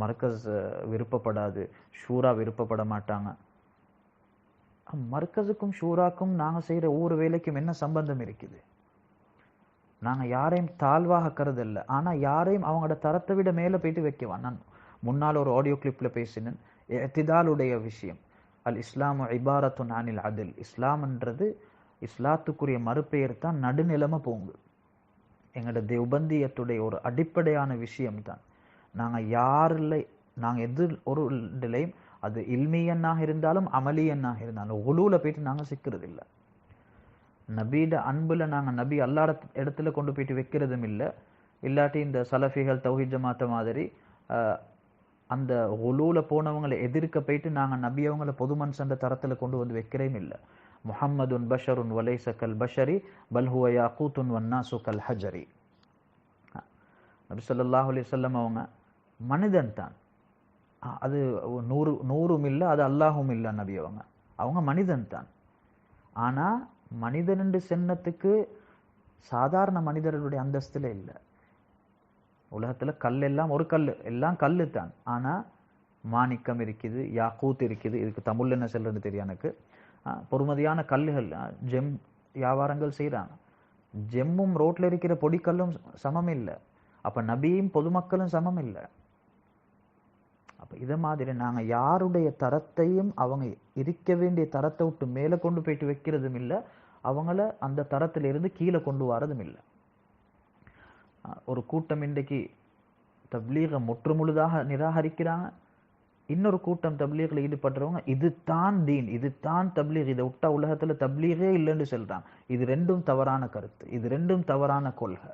Speaker 1: மர்கஸ் விருப்பப்படாது, ஷூரா விருப்பப்பட மாட்டாங்க. மர்கஸுக்கும் ஷூராக்கும் நாங்க செய்யற ஒவ்வொரு வேலைக்கும் என்ன சம்பந்தம் இருக்குது? நாங்க யாரையும் தாழ்வாக கருதல்ல, ஆனா யாரையும் அவங்களோட தரத்தை விட மேல போயிட்டு வைக்கவான். நான் முன்னால் ஒரு ஆடியோ கிளிப்ல பேசினேன் இஅ்திதாலுடைய விஷயம். அல் இஸ்லாமு இபாரத்துன் அனில் அதில். இஸ்லாம்ன்றது, இஸ்லாத்துக்குரிய மறுபெயர் தான் நடுநிலைமை போங்கு. எங்களோட தேவபந்தியத்துடைய ஒரு அடிப்படையான விஷயம் தான். நாங்க யாரில், நாங்க எது ஒரு நிலையும், அது இல்மியன்னாக இருந்தாலும் அமலியன்னாக இருந்தாலும் உலூல போயிட்டு நாங்க சிக்கிறது இல்லை. நபீட அன்புல நாங்க நபி அல்லாட இடத்துல கொண்டு போயிட்டு வைக்கிறதும் இல்லை. இல்லாட்டி இந்த சலஃபிகள் தௌஹீத் ஜமாத்த மாதிரி அந்த உலூல போனவங்களை எதிர்க்க போயிட்டு நாங்க நபி அவங்கள பொது மனுஷன்ற தரத்துல கொண்டு வந்து வைக்கிறேன் இல்லை. முஹம்மதுன் பஷருன் வலைஸ கல் பஷரி பல் ஹுவ யாக்கூத்துன் வன்னாசு கல் ஹஜரி. நபி ஸல்லல்லாஹு அலைஹி வஸல்லம் அவங்க மனிதன் தான். அது நூறும் இல்லை, அது அல்லாஹும் இல்லை. நபி அவங்க மனிதன் தான். ஆனா மனிதன் என்று சென்னத்துக்கு சாதாரண மனிதர்களுடைய அந்தஸ்துல இல்லை. உலகத்துல கல் எல்லாம் ஒரு கல், எல்லாம் கல்லு தான். ஆனா மாணிக்கம் இருக்குது, யாக்கூத் இருக்குது. இதுக்கு தமிழ்ல என்ன சொல்றது தெரியும் எனக்கு. பொறுமதியான கல்லுகள், ஜெம் வியாபாரங்கள் செய்யறாங்க. ஜெம்மும் ரோட்ல இருக்கிற பொடிக்கல்லும் சமம் இல்லை. அப்ப நபியும் பொதுமக்களும் சமம் இல்லை. அப்ப இத மாதிரி நாங்க யாருடைய தரத்தையும் அவங்க இருக்க வேண்டிய தரத்தை விட்டு மேல கொண்டு போயிட்டு வைக்கிறதும் இல்லை, அவங்கள அந்த தரத்திலிருந்து கீழே கொண்டு வரதும் இல்லை. ஒரு கூட்டம் இன்றைக்கு தப்லீக முற்று முழுதாக நிராகரிக்கிறாங்க. இன்னொரு கூட்டம் தப்லீகில் ஈடுபடுறவங்க இதுதான் தீன், இதுதான் தப்லீக், இதை விட்டா உலகத்துல தப்லீகே இல்லைன்னு சொல்றாங்க. இது ரெண்டும் தவறான கருத்து, இது ரெண்டும் தவறான கொள்கை.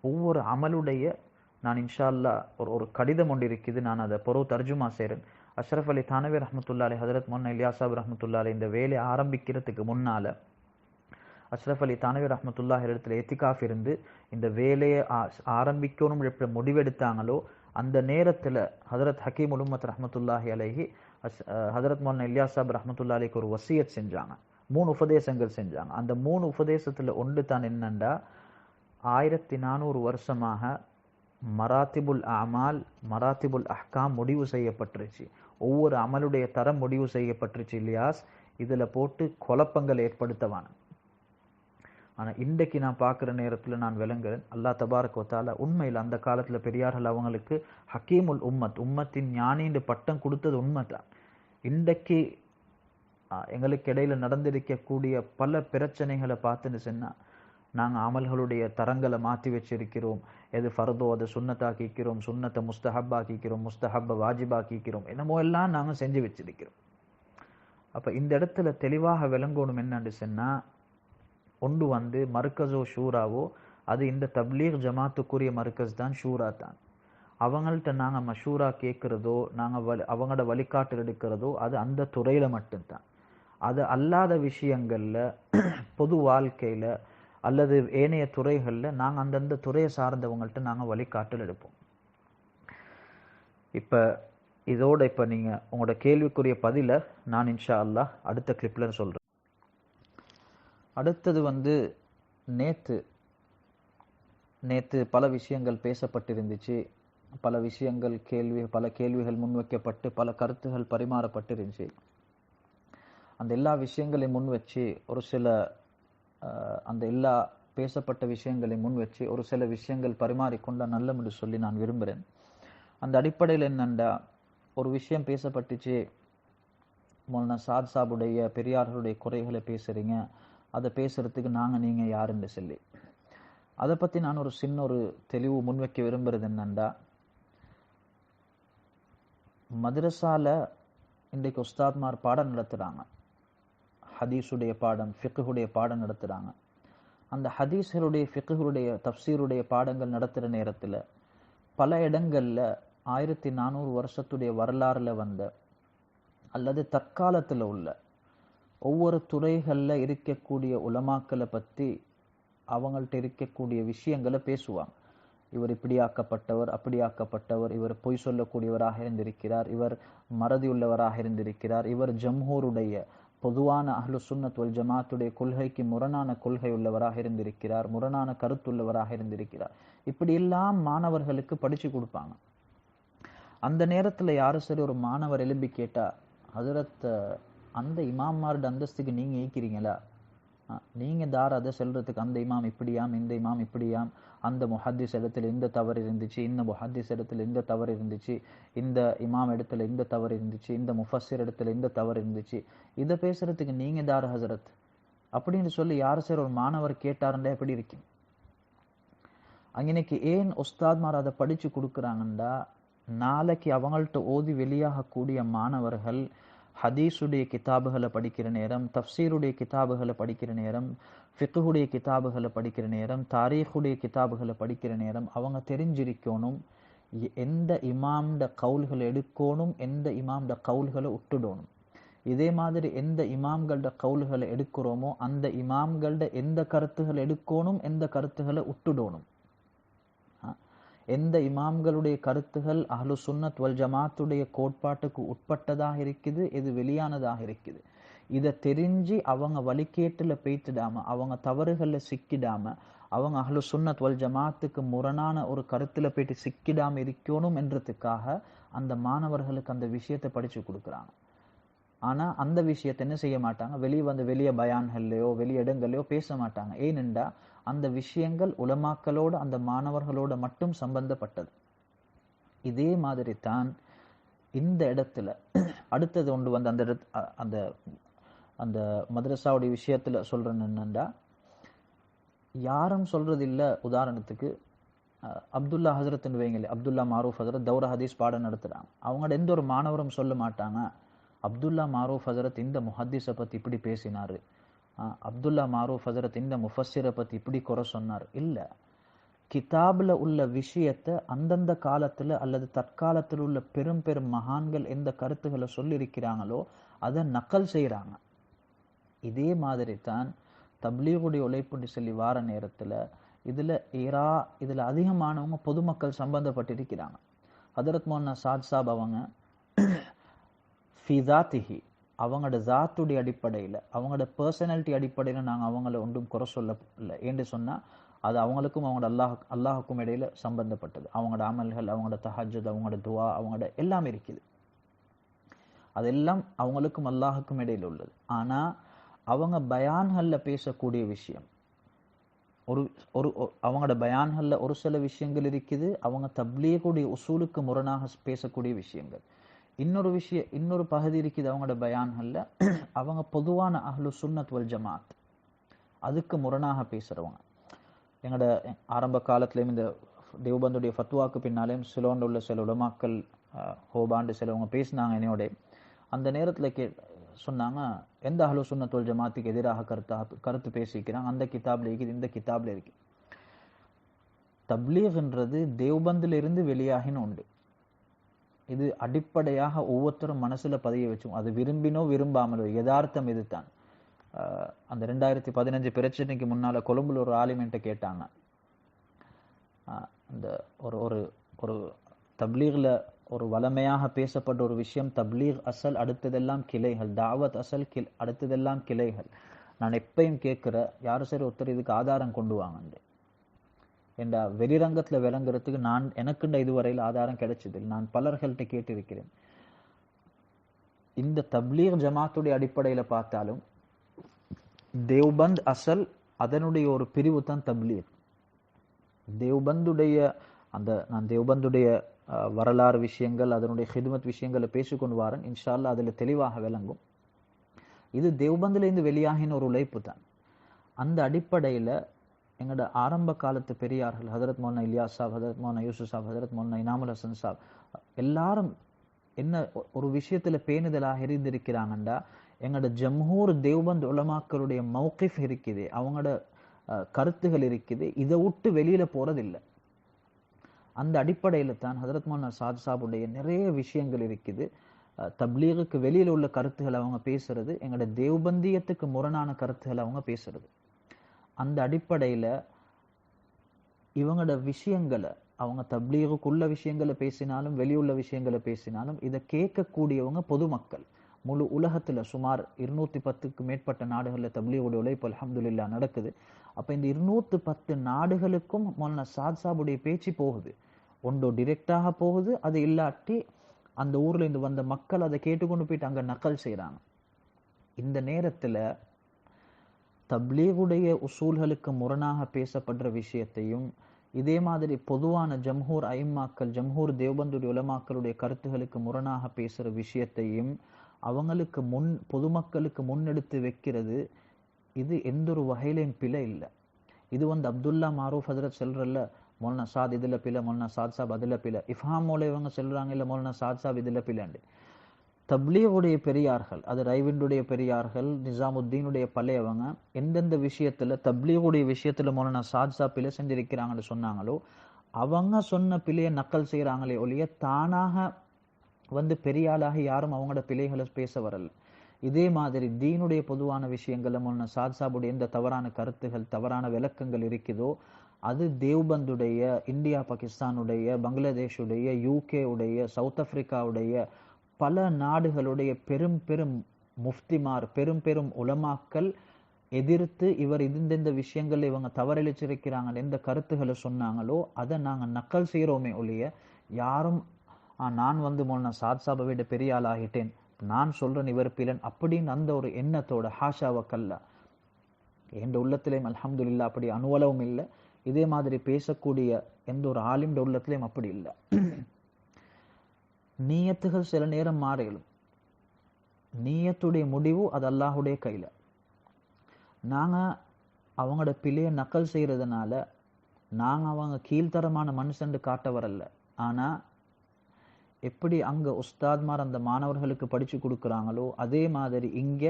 Speaker 1: ஒவ்வொரு அமலுடைய, நான் இன்ஷா அல்லாஹ் ஒரு கடிதம் ஒன்று இருக்குது, நான் அதை பொறவு தர்ஜுமா செய்கிறேன். அஷ்ரஃப் அலி தானவி ரஹ்மத்துல்லாஹி, ஹஜரத் மொன்னா இலியாசாப் ரஹ்மத்துல்லாஹி இந்த வேலையை ஆரம்பிக்கிறதுக்கு முன்னால அஷ்ரஃப் அலி தானவி ரஹ்மத்துல்லாஹி இடத்துல எத்திகாஃப் இருந்து இந்த வேலையை ஆரம்பிக்கணும் எப்படி முடிவெடுத்தாங்களோ அந்த நேரத்துல ஹஜரத் ஹக்கீம் உலும்மத் ரஹ்மத்துல்லாஹி அலைஹி ஹஜரத் மொன்னா இலியாசாப் ரஹ்மத்துல்லாஹிக்கு ஒரு வசியத் செஞ்சாங்க. 3 உபதேசங்கள் செஞ்சாங்க. அந்த 3 உபதேசத்துல ஒன்று தான் என்னண்டா, 1400 வருஷமாக மராத்திபுல் அமால், மராத்திபுல் அஹ்காம் முடிவு செய்யப்பட்டுருச்சு. ஒவ்வொரு அமலுடைய தரம் முடிவு செய்யப்பட்டுருச்சு இலியாஸ். இதுல போட்டு குழப்பங்கள் ஏற்படுத்தவான. ஆனா இன்றைக்கு நான் பார்க்குற நேரத்துல நான் விளங்குறேன், அல்லாஹ் தபாரக் வ தஆலா உண்மையில் அந்த காலத்துல பெரியார்கள் அவங்களுக்கு ஹக்கீமுல் உம்மத், உம்மத்தின் ஞானின்னு பட்டம் கொடுத்தது உண்மைதான். இன்றைக்கு எங்களுக்கு இடையில நடந்திருக்கக்கூடிய பல பிரச்சனைகளை பார்த்துன்னு சொன்னா, நாங்க அமல்களுடைய தரங்களை மாற்றி வச்சிருக்கிறோம். எது ஃபர்தோ அதை சுன்னத்தாக்கிக்கிறோம், சுன்னத்தை முஸ்தஹப்பாக்கிக்கிறோம், முஸ்தஹப்பை வாஜிபாக்கிக்கிறோம், என்னமோ எல்லாம் நாங்க செஞ்சு வச்சிருக்கிறோம். அப்ப இந்த இடத்துல தெளிவாக விளங்கணும் என்னன்னு சொன்னா, ஒன்று வந்து மர்கஸோ ஷூராவோ, அது இந்த தப்லீக் ஜமாத்துக்குரிய மர்கஸ் தான், ஷூரா தான். அவங்கள்ட்ட நாங்க மஷூரா கேட்கிறதோ, நாங்க அவங்களோட வழிகாட்டல் எடுக்கிறதோ அது அந்த துறையில மட்டும்தான். அது அல்லாத விஷயங்கள்ல, பொது வாழ்க்கையில அல்லது ஏனைய துறைகள்ல நாங்க அந்தந்த துறையை சார்ந்தவங்கள்ட்ட நாங்க வழிகாட்டல் எடுப்போம். இதோட இப்ப நீங்க உங்களோட கேள்விக்குரிய பதில நான் இன்ஷா அல்லாஹ் அடுத்த கிளிப்ல சொல்றேன். அடுத்தது வந்து நேத்து பல விஷயங்கள் பேசப்பட்டிருந்துச்சு. பல விஷயங்கள் பல கேள்விகள் முன்வைக்கப்பட்டு பல கருத்துகள் பரிமாறப்பட்டிருந்துச்சு. அந்த எல்லா விஷயங்களையும் முன் வச்சு ஒரு சில அந்த எல்லா பேசப்பட்ட விஷயங்களை முன் வச்சு ஒரு சில விஷயங்கள் பரிமாறிக்கொண்டா நல்லம் என்று சொல்லி நான் விரும்புகிறேன். அந்த அடிப்படையில் என்னண்டா, ஒரு விஷயம் பேசப்பட்டுச்சு, மௌலானா சாத் சாபுடைய பெரியார்களுடைய குறைகளை பேசுறீங்க, அதை பேசுறதுக்கு நீங்க யாருன்னு சொல்லி அதை பத்தி நான் ஒரு சின்ன ஒரு தெளிவு முன்வைக்க விரும்புறது என்னண்டா, மதரசால இன்றைக்கு உஸ்தாத்மார் பாடம் நடத்துறாங்க, ஹதீஸுடைய பாடம், ஃபிக்ஹுடைய பாடம் நடத்துறாங்க. அந்த ஹதீஸ்களுடைய ஃபிக்ஹுடைய தஃப்சீருடைய பாடங்கள் நடத்துகிற நேரத்தில் பல இடங்கள்ல 1400 வருஷத்துடைய வரலாறுல வந்த அல்லது தற்காலத்தில் உள்ள ஒவ்வொரு துறைகள்ல இருக்கக்கூடிய உலமாக்களை பத்தி அவங்கள்ட்ட இருக்கக்கூடிய விஷயங்களை பேசுவாங்க. இவர் இப்படியாக்கப்பட்டவர், அப்படியாக்கப்பட்டவர், இவர் பொய் சொல்லக்கூடியவராக இருந்திருக்கிறார், இவர் மறதியுள்ளவராக இருந்திருக்கிறார், இவர் ஜம்ஹூருடைய பொதுவான அஹ்லு சுன்னத் வல் ஜமாத்துடைய கொள்கைக்கு முரணான கொள்கை உள்ளவராக இருந்திருக்கிறார், முரணான கருத்துள்ளவராக இருந்திருக்கிறார். இப்படி எல்லாம் மாணவர்களுக்கு படிச்சு கொடுப்பாங்க. அந்த நேரத்துல யாரும் சரி ஒரு மாணவர் எழுப்பி கேட்டா, ஹஜரத் அந்த இமாமாரோட அந்தஸ்துக்கு நீங்க ஈக்கிறீங்களா? நீங்க தார அதை சொல்றதுக்கு அந்த இமாம் இப்படியாம், இந்த இமாம் இப்படியாம், அந்த முஹத்திஸ் இடத்துல இந்த தவறு இருந்துச்சு, இந்த முஹத்திஸ் இடத்துல இந்த தவறு இருந்துச்சு, இந்த இமாம் இடத்துல இந்த தவறு இருந்துச்சு, இந்த முஃபஸ்ஸிர் இடத்துல இந்த தவறு இருந்துச்சு, இதை பேசுறதுக்கு நீங்க தார ஹசரத் அப்படின்னு சொல்லி யார் சார் ஒரு மாணவர் கேட்டாருண்டா எப்படி இருக்கும்? அங்கனைக்கு ஏன் உஸ்தாத்மார் அதை படிச்சு கொடுக்குறாங்கண்டா, நாளைக்கு அவங்கள்ட்ட ஓதி வெளியாகக்கூடிய மாணவர்கள் ஹதீஸுடைய கிதாபுகளை படிக்கிற நேரம், தஃப்சீருடைய கிதாபுகளை படிக்கிற நேரம், ஃபிக்ஹுடைய கிதாபுகளை படிக்கிற நேரம், தாரீഖுடைய கிதாபுகளை படிக்கிற நேரம் அவங்க தெரிஞ்சிருக்கணும் எந்த இமாம்ட கவுல்களை எடுக்கணும், எந்த இமாம்ட கவுல்களை விட்டுடணும். இதே மாதிரி எந்த இமாம்களோட கவுல்களை எடுக்கிறோமோ அந்த இமாம்களோட எந்த கருத்துகளை எடுக்கணும், எந்த கருத்துகளை விட்டுடணும். எந்த இமாம்களுடைய கருத்துகள் அஹ்லு சுன்னத் வல் ஜமாத்துடைய கோட்பாட்டுக்கு உட்பட்டதாக இருக்குது, எது வெளியானதாக இருக்குது, இதை தெரிஞ்சு அவங்க வழிகேட்டுல பேய்த்திடாம, அவங்க தவறுகளில் சிக்கிடாம, அவங்க அஹ்லு சுன்னத் வல் ஜமாத்துக்கு முரணான ஒரு கருத்துல போயிட்டு சிக்கிடாம இருக்கணும் என்றதுக்காக அந்த மாணவர்களுக்கு அந்த விஷயத்தை படிச்சு கொடுக்குறாங்க. ஆனா அந்த விஷயத்தை என்ன செய்ய மாட்டாங்க, வெளிய பயான்கள்லையோ வெளிய இடங்கள்லையோ பேச மாட்டாங்க. ஏனென்றா அந்த விஷயங்கள் உலமாக்களோட அந்த மாணவர்களோட மட்டும் சம்பந்தப்பட்டது. இதே மாதிரி தான் இந்த இடத்துல அடுத்தது ஒன்று வந்து அந்த அந்த மதரசாவுடைய விஷயத்துல சொல்றேன்னு என்னண்டா, யாரும் சொல்றது இல்லை. உதாரணத்துக்கு அப்துல்லா ஹசரத்னு வைங்களே, அப்துல்லா மாரூஃப் ஹசரத் தௌரா ஹதீஸ் பாடம் நடத்துறாங்க. அவங்களோட எந்த ஒரு மாணவரும் சொல்ல மாட்டாங்க அப்துல்லா மாரூஃப் ஹசரத் இந்த முஹத்திஸை பத்தி இப்படி பேசினாரு, அப்துல்லா மாரூஃப் ஹசரத் இந்த முஃபஸ்ஸிரை பத்தி இப்படி குறை சொன்னார். இல்ல, கிதாப்ல உள்ள விஷயத்தை அந்தந்த காலத்துல அல்லது தற்காலத்தில் உள்ள பெரும் பெரும் மகான்கள் எந்த கருத்துக்களை சொல்லியிருக்கிறாங்களோ அதை நக்கல் செய்யறாங்க. இதே மாதிரி தான் தப்லீகுடைய உழைப்புன்னு சொல்லி வார நேரத்துல இதுல அதிகமானவங்க பொதுமக்கள் சம்பந்தப்பட்டிருக்கிறாங்க. ஹதரத் மௌலானா சாத் சாப் அவங்க ஃபிதாத்திஹி அவங்களோட ஜாத்துடைய அடிப்படையில், அவங்களோட பர்சனாலிட்டி அடிப்படையில் நாங்கள் அவங்கள ஒன்றும் குறை சொல்ல இல்லை. ஏன்னு சொன்னால் அது அவங்களுக்கும் அவங்களோட அல்லாஹுக்கும் இடையில சம்பந்தப்பட்டது. அவங்களோட அமல்கள், அவங்களோட தஹஜ்ஜுத், அவங்களோட துவா, அவங்களோட எல்லாமே இருக்குது. அதெல்லாம் அவங்களுக்கும் அல்லாஹுக்கும் இடையில உள்ளது. ஆனால் அவங்க பயான்களில் பேசக்கூடிய விஷயம் அவங்களோட பயான்களில் ஒரு சில விஷயங்கள் இருக்குது, அவங்க தப்லீகுடைய உசூலுக்கு முரணாக பேசக்கூடிய விஷயங்கள். இன்னொரு பகுதி இருக்குது அவங்களோட பயான்கள்ல, அவங்க பொதுவான அஹ்லு சுன்னத் வல் ஜமாத் அதுக்கு முரணாக பேசுறவங்க. எங்களோட ஆரம்ப காலத்திலேயும் இந்த தேவபந்துடைய ஃபத்வாக்கு பின்னாலேயும் சிலோண்டு உள்ள சில உலமாக்கள் ஹோபாண்டு சிலவங்க பேசினாங்க என்னோட. அந்த நேரத்தில் சொன்னாங்க, எந்த அஹ்லு சுன்னத் வல் ஜமாத்துக்கு எதிராக கருத்து பேசிக்கிறாங்க, அந்த கிதாப்ல இருக்குது, இந்த கிதாப்ல இருக்கு. தப்லீக்ன்றது தேவபந்தில இருந்து வெளியாகின உண்டு. இது அடிப்படையாக ஒவ்வொருத்தரும் மனசுல பதிய வச்சோம். அது விரும்பினோ விரும்பாமலோ யதார்த்தம் இதுதான். அந்த 2015 பிரச்சனைக்கு முன்னால கொழும்புல ஒரு ஆலிமெண்ட்டை கேட்டாங்க. அந்த ஒரு தப்லீக்ல ஒரு வளமையாக பேசப்பட்ட ஒரு விஷயம், தப்லீக் அசல், அடுத்ததெல்லாம் கிளைகள், தாவத் அசல், அடுத்ததெல்லாம் கிளைகள். நான் எப்பயும் கேட்கிற யாரும் சரி ஒருத்தர் இதுக்கு ஆதாரம் கொண்டு வாங்க என்ற வெளிரங்கத்துல விளங்குறதுக்கு எனக்குண்ட இதுவரையில் ஆதாரம் கிடைச்சது. நான் பலர்கள்ட்ட கேட்டிருக்கிறேன். இந்த தப்லீக் ஜமாத்துடைய அடிப்படையில பார்த்தாலும் தேவ்பந்த் அசல், அதனுடைய ஒரு பிரிவு தான் தப்லீக். தேவ்பந்துடைய நான் தேவ்பந்துடைய வரலாறு விஷயங்கள், அதனுடைய ஹிதுமத் விஷயங்களை பேசிக்கொண்டு வாரன். இன்ஷா அல்லாஹ் அதுல தெளிவாக விளங்கும். இது தேவ்பந்துல இருந்து வெளியாகின ஒரு உழைப்பு தான். அந்த அடிப்படையில எங்களோட ஆரம்ப காலத்து பெரியார்கள் ஹதரத் மௌலானா இலியாஸ் சாப், ஹதரத் மௌலானா யூசுப் சாப், ஹதரத் மௌலானா இனாமுல் ஹசன் சாப் எல்லாரும் என்ன ஒரு விஷயத்துல பேணுதலாக இருந்திருக்கிறாங்கண்டா, எங்களோட ஜம்ஹூர் தேவ்பந்த் உலமாக்களுடைய மௌகிஃப் இருக்குது, அவங்களோட கருத்துகள் இருக்குது, இதை விட்டு வெளியில போறதில்லை. அந்த அடிப்படையில தான் ஹதரத் மௌலானா சாத் சாபுடைய நிறைய விஷயங்கள் இருக்குது. தப்லீகுக்கு வெளியில உள்ள கருத்துகள் அவங்க பேசுறது, எங்களோட தேவ்பந்தியத்துக்கு முரணான கருத்துகள் அவங்க பேசுறது. அந்த அடிப்படையில இவங்களோட விஷயங்களை, அவங்க தப்லீகுக்குள்ள விஷயங்களை பேசினாலும் வெளியுள்ள விஷயங்களை பேசினாலும் இதை கேட்கக்கூடியவங்க பொதுமக்கள். முழு உலகத்துல சுமார் 210க்கு மேற்பட்ட நாடுகள்ல தப்லீகுடைய உழைப்பு அல்ஹம்துலில்லாஹ் நடக்குது. அப்ப இந்த 210 நாடுகளுக்கும் மௌலானா சாத் சாபுடைய பேச்சு போகுது. ஒன்றோ டிரெக்டாக போகுது, அது இல்லாட்டி அந்த ஊர்ல இருந்து வந்த மக்கள் அதை கேட்டுக்கொண்டு போயிட்டு அங்க நக்கல் செய்யறாங்க. இந்த நேரத்துல தப்லீகுடைய உசூல்களுக்கு முரணாக பேசப்படுற விஷயத்தையும், இதே மாதிரி பொதுவான ஜம்ஹூர் ஐம்மாக்கள், ஜம்ஹூர் தேவபந்துடைய உலமாக்களுடைய கருத்துகளுக்கு முரணாக பேசுற விஷயத்தையும் அவங்களுக்கு பொதுமக்களுக்கு முன்னெடுத்து வைக்கிறது, இது எந்த ஒரு வகையிலையும் பிழை இல்லை. இது அப்துல்லா மாரூஃப் ஹஜரத் செல்றல்ல, மௌலானா சாத் இதுல பிழை, மௌலானா சாத் சாப் அதுல பிழை, இஃப்ஹாம் மௌல இவங்க சொல்றாங்க இல்ல மௌலானா சாத் சாப் இதுல பிழைண்டு. தப்லீகுடைய பெரியார்கள், அது ரைவிண்டுடைய பெரியார்கள், நிசாமுத்தீனுடைய பழையவங்க எந்தெந்த விஷயத்துல தப்லீகுடைய விஷயத்துல மௌலானா சாத் சாப் பிழை செஞ்சிருக்கிறாங்கன்னு சொன்னாங்களோ அவங்க சொன்ன பிழையை நக்கல் செய்யறாங்களே ஒழிய தானாக பெரியாளாக யாரும் அவங்களோட பிழைகளை பேச வரல. இதே மாதிரி தீனுடைய பொதுவான விஷயங்கள்ல மௌலானா சாத் சாபுடைய எந்த தவறான கருத்துகள், தவறான விளக்கங்கள் இருக்குதோ அது தேவ்பந்துடைய, இந்தியா பாகிஸ்தானுடைய, பங்களாதேஷுடைய, யூகே உடைய, சவுத் ஆப்பிரிக்காவுடைய பல நாடுகளுடைய பெரும் பெரும் முஃப்திமார், பெரும் பெரும் உலமாக்கள் எதிர்த்து இவர் இந்த விஷயங்கள் இவங்க தவறளிச்சிருக்கிறாங்க எந்த கருத்துக்களை சொன்னாங்களோ அதை நாங்க நக்கல் செய்யறோமே ஒழிய யாரும் நான் மௌலானா சாத் சாபை விட பெரிய ஆள் ஆகிட்டேன், நான் சொல்றேன் இவர் பிலன் அப்படின்னு அந்த ஒரு எண்ணத்தோட ஹாஷாவக்கல்ல எந்த உள்ளத்திலையும் அல்ஹம்துலில்லாஹ் அப்படி அனுவலவும் இல்லை. இதே மாதிரி பேசக்கூடிய எந்த ஒரு ஆலிம்ட உள்ளத்திலையும் அப்படி இல்லை. நீயத்துகள் சில நேரம் மாறிடும். நீயத்துடைய முடிவு அது அல்லாஹுடைய கையில. நாங்க அவங்களோட பிழையை நக்கல் செய்யறதுனால நாங்க அவங்க கீழ்த்தரமான மனுஷன் காட்ட வரல. ஆனா எப்படி அங்க உஸ்தாத்மார் அந்த மாணவர்களுக்கு படிச்சு கொடுக்குறாங்களோ அதே மாதிரி இங்க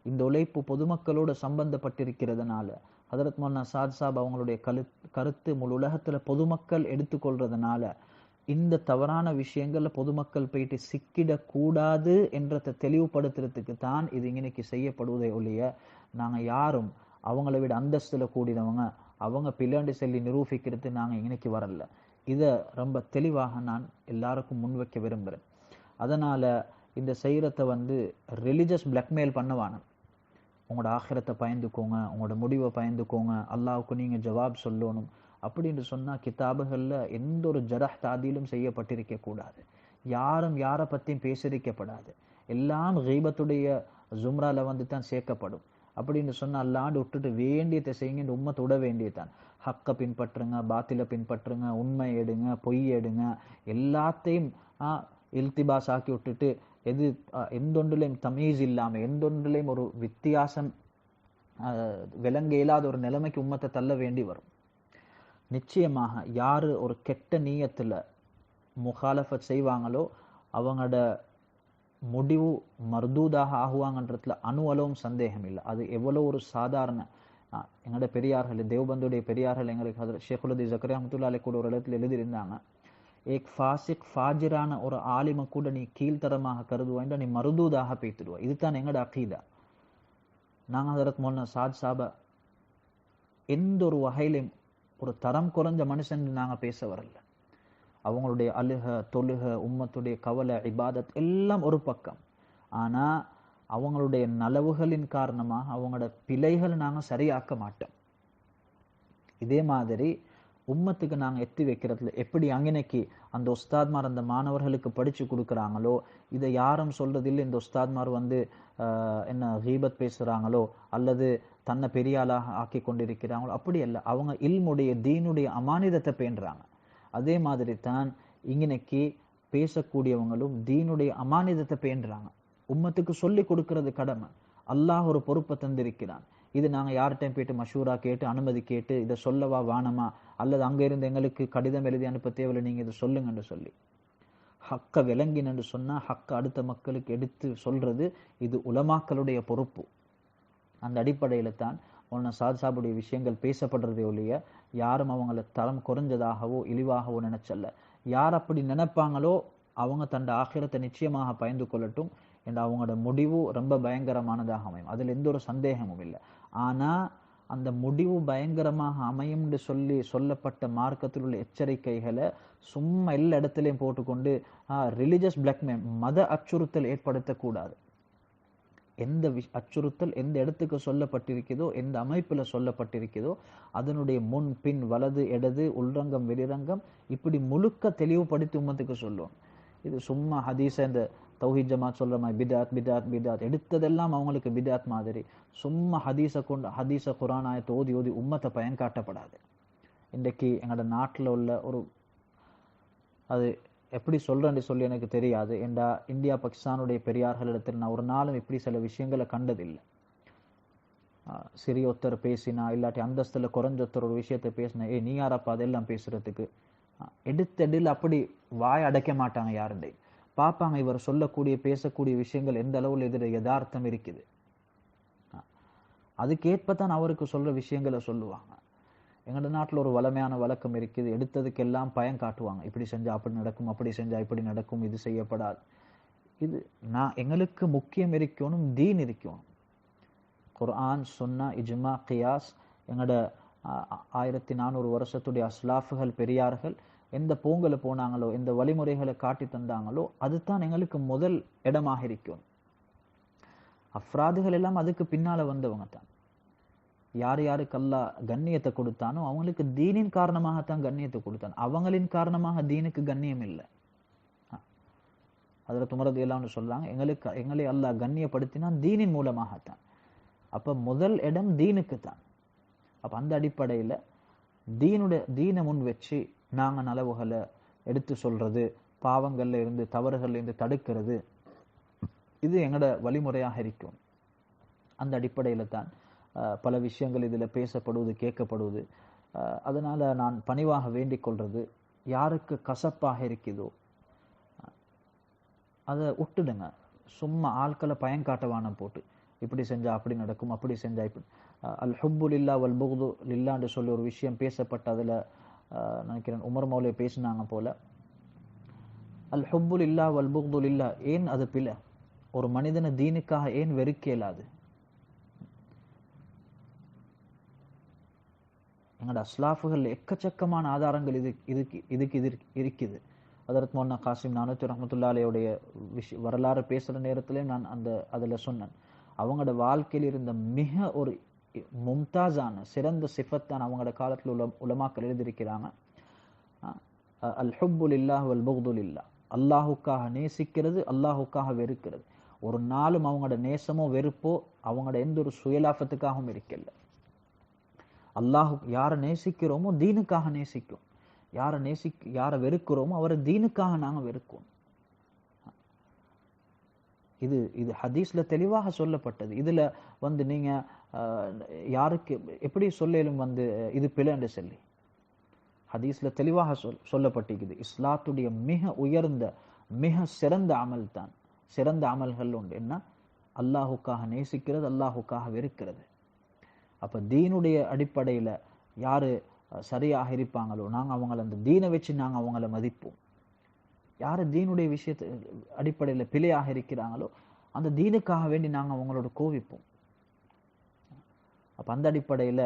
Speaker 1: இந்த உழைப்பு பொதுமக்களோட சம்பந்தப்பட்டிருக்கிறதுனால ஹதரத் மௌலானா சாத் சாப் அவங்களுடைய கருத்து முழு உலகத்துல பொதுமக்கள் எடுத்துக்கொள்றதுனால இந்த தவறான விஷயங்கள்ல பொதுமக்கள் போயிட்டு சிக்கிடக்கூடாது என்றதை தெளிவுபடுத்துறதுக்கு தான் இது இன்னைக்கு செய்யப்படுவதை ஒழிய நாங்க யாரும் அவங்கள விட அந்தஸ்துல கூடினவங்க அவங்க பிள்ளாண்டு சொல்லி நிரூபிக்கிறது நாங்க இன்னைக்கு வரல. இதை ரொம்ப தெளிவாக நான் எல்லாருக்கும் முன்வைக்க விரும்புகிறேன். அதனால இந்த செய்யறத ரிலிஜியஸ் பிளாக்மெயில் பண்ணவான. உங்களோட ஆகிரத்தை பயந்துக்கோங்க, உங்களோட முடிவை பயந்துக்கோங்க, அல்லாவுக்கு நீங்க ஜவாப் சொல்லணும் அப்படின்னு சொன்னா கிதாபுகள்ல எந்த ஒரு ஜரஹ் தாதீலும் செய்யப்பட்டிருக்க கூடாது. யாரும் யாரை பத்தியும் பேசிருக்கப்படாது. எல்லாம் கீபத்துடைய ஜும்ரால தான் சேர்க்கப்படும். அப்படின்னு சொன்னா அல்லாண்டு விட்டுட்டு வேண்டியதை செய்யுங்க, உம்மத்தை விட வேண்டியதான். ஹக்க பின்பற்றுங்க, பாத்தில பின்பற்றுங்க, உண்மை எடுங்க, பொய் எடுங்க, எல்லாத்தையும் இல்திபாஸ் ஆக்கி விட்டுட்டு எந்தொன்றிலையும் தமீஸ் இல்லாம எந்தொன்றிலையும் ஒரு வித்தியாசம் விளங்க இயலாத ஒரு நிலைமைக்கு உம்மத்தை தள்ள வேண்டி வரும். நிச்சயமாக யாரு ஒரு கெட்ட நீயத்துல முகாலஃபத் செய்வாங்களோ அவங்களோட முடிவு மர்தூதாக ஆகுவாங்கன்றதுல அணுவளவும் சந்தேகம் இல்லை. அது எவ்வளவு ஒரு சாதாரண எங்களோட பெரியார்கள், தேவபந்துடைய பெரியார்கள் எங்களுக்கு ஷேகுல் ஜக்கரியா ரஹ்மத்துல்லாஹி அலைஹி கூட ஒரு இடத்துல எழுதியிருந்தாங்க, ஏக் ஃபாசிக் ஃபாஜிரான ஒரு ஆலிம கூட நீ கீழ்த்தரமாக கருதுவாய்ண்டா நீ மருதூதாக பேத்துடுவா. இதுதான் எங்களோட அகீதா. நாங்க ஹதரத் மௌலானா சாத் சாப எந்த ஒரு வகையிலும் ஒரு தரம் குறைஞ்ச மனுஷன் நாங்க பேச வரல. அவங்களுடைய அழுக, தொழுக, உம்மத்துடைய கவலை, இபாதத் எல்லாம் ஒரு பக்கம். ஆனா அவங்களுடைய நலவுகளின் காரணமாக அவங்களோட பிழைகளை நாங்க சரியாக்க மாட்டோம். இதே மாதிரி உம்மத்துக்கு நாங்க எத்தி வைக்கிறதுல எப்படி அங்கனைக்கு அந்த உஸ்தாத்மார் அந்த மாணவர்களுக்கு படிச்சு கொடுக்குறாங்களோ இதை யாரும் சொல்றதில்லை. இந்த உஸ்தாத்மார் என்ன கீபத் பேசுறாங்களோ அல்லது தன்னை பெரியாளாக ஆக்கி கொண்டிருக்கிறாங்களோ அப்படி அல்ல. அவங்க இல்முடைய தீனுடைய அமானிதத்தை பேணுறாங்க. அதே மாதிரி தான் இங்கனைக்கு பேசக்கூடியவங்களும் தீனுடைய அமானிதத்தை பேணுறாங்க. உம்மத்துக்கு சொல்லி கொடுக்கறது கடமை. அல்லாஹ் ஒரு பொறுப்பை தந்திருக்கிறான். இது நாங்க யார்கிட்டையும் போயிட்டு மஷூரா கேட்டு அனுமதி கேட்டு இதை சொல்லவா வானமா அல்லது அங்க இருந்து எங்களுக்கு கடிதம் எழுதி அனுப்ப தேவையில்லை, நீங்க இதை சொல்லுங்கன்னு சொல்லி ஹக்க விளங்கினு சொன்னா ஹக்க அடுத்த மக்களுக்கு எடுத்து சொல்றது இது உலமாக்களுடைய பொறுப்பு. அந்த அடிப்படையில தான் மௌலானா சாத் சாபுடைய விஷயங்கள் பேசப்படுறதே ஒழிய யாரும் அவங்கள தரம் குறைஞ்சதாகவோ இழிவாகவோ நினைச்சல்ல. யார் அப்படி நினைப்பாங்களோ அவங்க தண்ட ஆகிரத்தை நிச்சயமாக பயந்து கொள்ளட்டும் என்ற அவங்களோட முடிவு ரொம்ப பயங்கரமானதாக அமையும். அதுல எந்த ஒரு சந்தேகமும் இல்லை. ஆனா அந்த முடிவு பயங்கரமாக அமையும் என்று சொல்லப்பட்ட மார்க்கத்தில் உள்ள எச்சரிக்கைகளை சும்மா எல்லா இடத்துலையும் போட்டுக்கொண்டு ரிலிஜியஸ் பிளாக்மெயில், மத அச்சுறுத்தல் ஏற்படுத்தக்கூடாது. எந்த அச்சுறுத்தல் எந்த இடத்துக்கு சொல்லப்பட்டிருக்கிறதோ எந்த அமைப்புல சொல்லப்பட்டிருக்கிறதோ அதனுடைய முன் பின் வலது இடது உள்ரங்கம் வெளிரங்கம் இப்படி முழுக்க தெளிவுபடுத்தி உம்மத்துக்கு சொல்லுவோம். இது சும்மா ஹதீஸை இந்த தௌஹீத் ஜமாத் சொல்ற மாதிரி பிதாத் பிதாத் பிதாத் எடுத்ததெல்லாம் அவங்களுக்கு பிதாத் மாதிரி. சும்மா ஹதீஸை குர்ஆன் ஆயத்தை ஓதி ஓதி உம்மத்தை பயன்காட்டப்படாது. இன்றைக்கு எங்களோட நாட்டில் உள்ள ஒரு, அது எப்படி சொல்றேன்னு சொல்லி எனக்கு தெரியாது. ஏண்டா இந்தியா பாகிஸ்தானுடைய பெரியார்களிடத்தில் நான் ஒரு நாளும் இப்படி சில விஷயங்களை கண்டதில்லை. சிறிய ஒருத்தர் பேசினா இல்லாட்டி அந்தஸ்துல குறைஞ்ச ஒருத்தர் ஒரு விஷயத்தை பேசினா, நீ யாரப்பா அதெல்லாம் பேசுறதுக்கு, எடுத்தடில் அப்படி வாய் அடைக்க மாட்டாங்க. யாருடைய பார்ப்பாங்க இவர் சொல்லக்கூடிய பேசக்கூடிய விஷயங்கள் எந்த அளவுல எதிர யதார்த்தம் இருக்குது, அதுக்கேற்பத்தான் அவருக்கு சொல்ற விஷயங்களை சொல்லுவாங்க. எங்களோட நாட்டில் ஒரு வளமையான வழக்கம் இருக்குது, எடுத்ததுக்கெல்லாம் பயம் காட்டுவாங்க. இப்படி செஞ்சா அப்படி நடக்கும், அப்படி செஞ்சா இப்படி நடக்கும், இது செய்யப்படாது. இது எங்களுக்கு முக்கியம் இருக்கணும், தீன் இருக்கணும். குர்ஆன், சுன்னா, இஜ்மா, கியாஸ், எங்களோட 1400 வருஷத்துடைய அஸ்லாஃபுகள் பெரியார்கள் எந்த பூங்கல போனாங்களோ, எந்த வழிமுறைகளை காட்டி தந்தாங்களோ, அதுதான் எங்களுக்கு முதல் இடமாக இருக்கும். அஃப்ராதுகள் எல்லாம் அதுக்கு பின்னால வந்தவங்க தான். யார் யாருக்கு அல்லாஹ் கண்ணியத்தை கொடுத்தானோ அவங்களுக்கு தீனின் காரணமாகத்தான் கண்ணியத்தை கொடுத்தான். அவங்களின் காரணமாக தீனுக்கு கண்ணியம் இல்லை. ஹஜ்ரத் உமர் ரலியல்லாஹு அன்ஹு சொல்றாங்க, எங்களை அல்லாஹ் கண்ணியப்படுத்தினான் தீனின் மூலமாகத்தான். அப்ப முதல் இடம் தீனுக்கு தான். அப்ப அந்த அடிப்படையில தீனை முன் வச்சு நாங்க நலவுகளை எடுத்து சொல்றது, பாவங்கள்ல இருந்து தவறுகள்ல இருந்து தடுக்கிறது, இது எங்களோட வழிமுறையாக இருக்கும். அந்த அடிப்படையில தான் பல விஷயங்கள் இதுல பேசப்படுவது, கேட்கப்படுவது. அதனால நான் பணிவாக வேண்டிக் கொள்றது, யாருக்கு கசப்பாக இருக்குதோ அதை விட்டுடுங்க. சும்மா ஆட்களை பயன்காட்டவானம் போட்டு இப்படி செஞ்சா அப்படி நடக்கும், அப்படி செஞ்சா இப்படி. அல் ஹுப்பு லில்லா வல் புக்து லில்லான்னு சொல்லி ஒரு விஷயம் பேசப்பட்ட, அதுல நினைக்கிறேன் உமர் மௌலியா பேசினாங்க போல. அல் ஹுப்பு லில்லா வல் புக்து லில்லா, ஏன் அது பிழை? ஒரு மனிதனை தீனுக்காக ஏன் வெறுக்க இயலாது? எங்களோட அஸ்லாஃபுகள் எக்கச்சக்கமான ஆதாரங்கள் இதுக்கு இருக்குது. ஹஜ்ரத் மௌலானா காசிம் நானூத்தி ரஹ்மத்துல்லாஹி அலைஹியுடைய வரலாறு பேசுற நேரத்திலே நான் அதுல சொன்னேன், அவங்களோட வாழ்க்கையில் இருந்த மிக ஒரு மும்தாஸான சிறந்த சிஃபத்தான் அவங்களோட காலத்தில் உலமாக்கள் எழுதியிருக்கிறாங்க. அல் ஹுப்பு லில்லாஹ் வல் புக்து லில்லாஹ், அல்லாஹுக்காக நேசிக்கிறது, அல்லாஹுக்காக வெறுக்கிறது. ஒரு நாளும் அவங்களோட நேசமோ வெறுப்போ அவங்களோட எந்த ஒரு சுயலாபத்துக்காகவும் இருக்கல. அல்லாஹு யாரை நேசிக்கிறோமோ தீனுக்காக நேசிக்கும், யாரை வெறுக்கிறோமோ அவரை தீனுக்காக நாங்க வெறுக்கிறோம். இது ஹதீஸ்ல தெளிவாக சொல்லப்பட்டது. இதுல நீங்க யாருக்கு எப்படி சொல்லும் இது பிழைன்னு சொல்லி ஹதீஸ்ல தெளிவாக சொல்லப்பட்டிருக்குது. இஸ்லாத்துடைய மிக உயர்ந்த மிக சிறந்த அமல் தான், சிறந்த அமல்கள் உண்டு. என்ன? அல்லாஹுக்காக நேசிக்கிறது, அல்லாஹுக்காக வெறுக்கிறது. அப்ப தீனுடைய அடிப்படையில யாரு சரியாக இருப்பாங்களோ நாங்க அவங்களை அந்த தீனை வச்சு நாங்க அவங்கள மதிப்போம். யாரு தீனுடைய விஷயத்தை அடிப்படையில பிழையாக இருக்கிறாங்களோ அந்த தீனுக்காக வேண்டி நாங்க அவங்களோட கோவிப்போம். அப்ப அந்த அடிப்படையில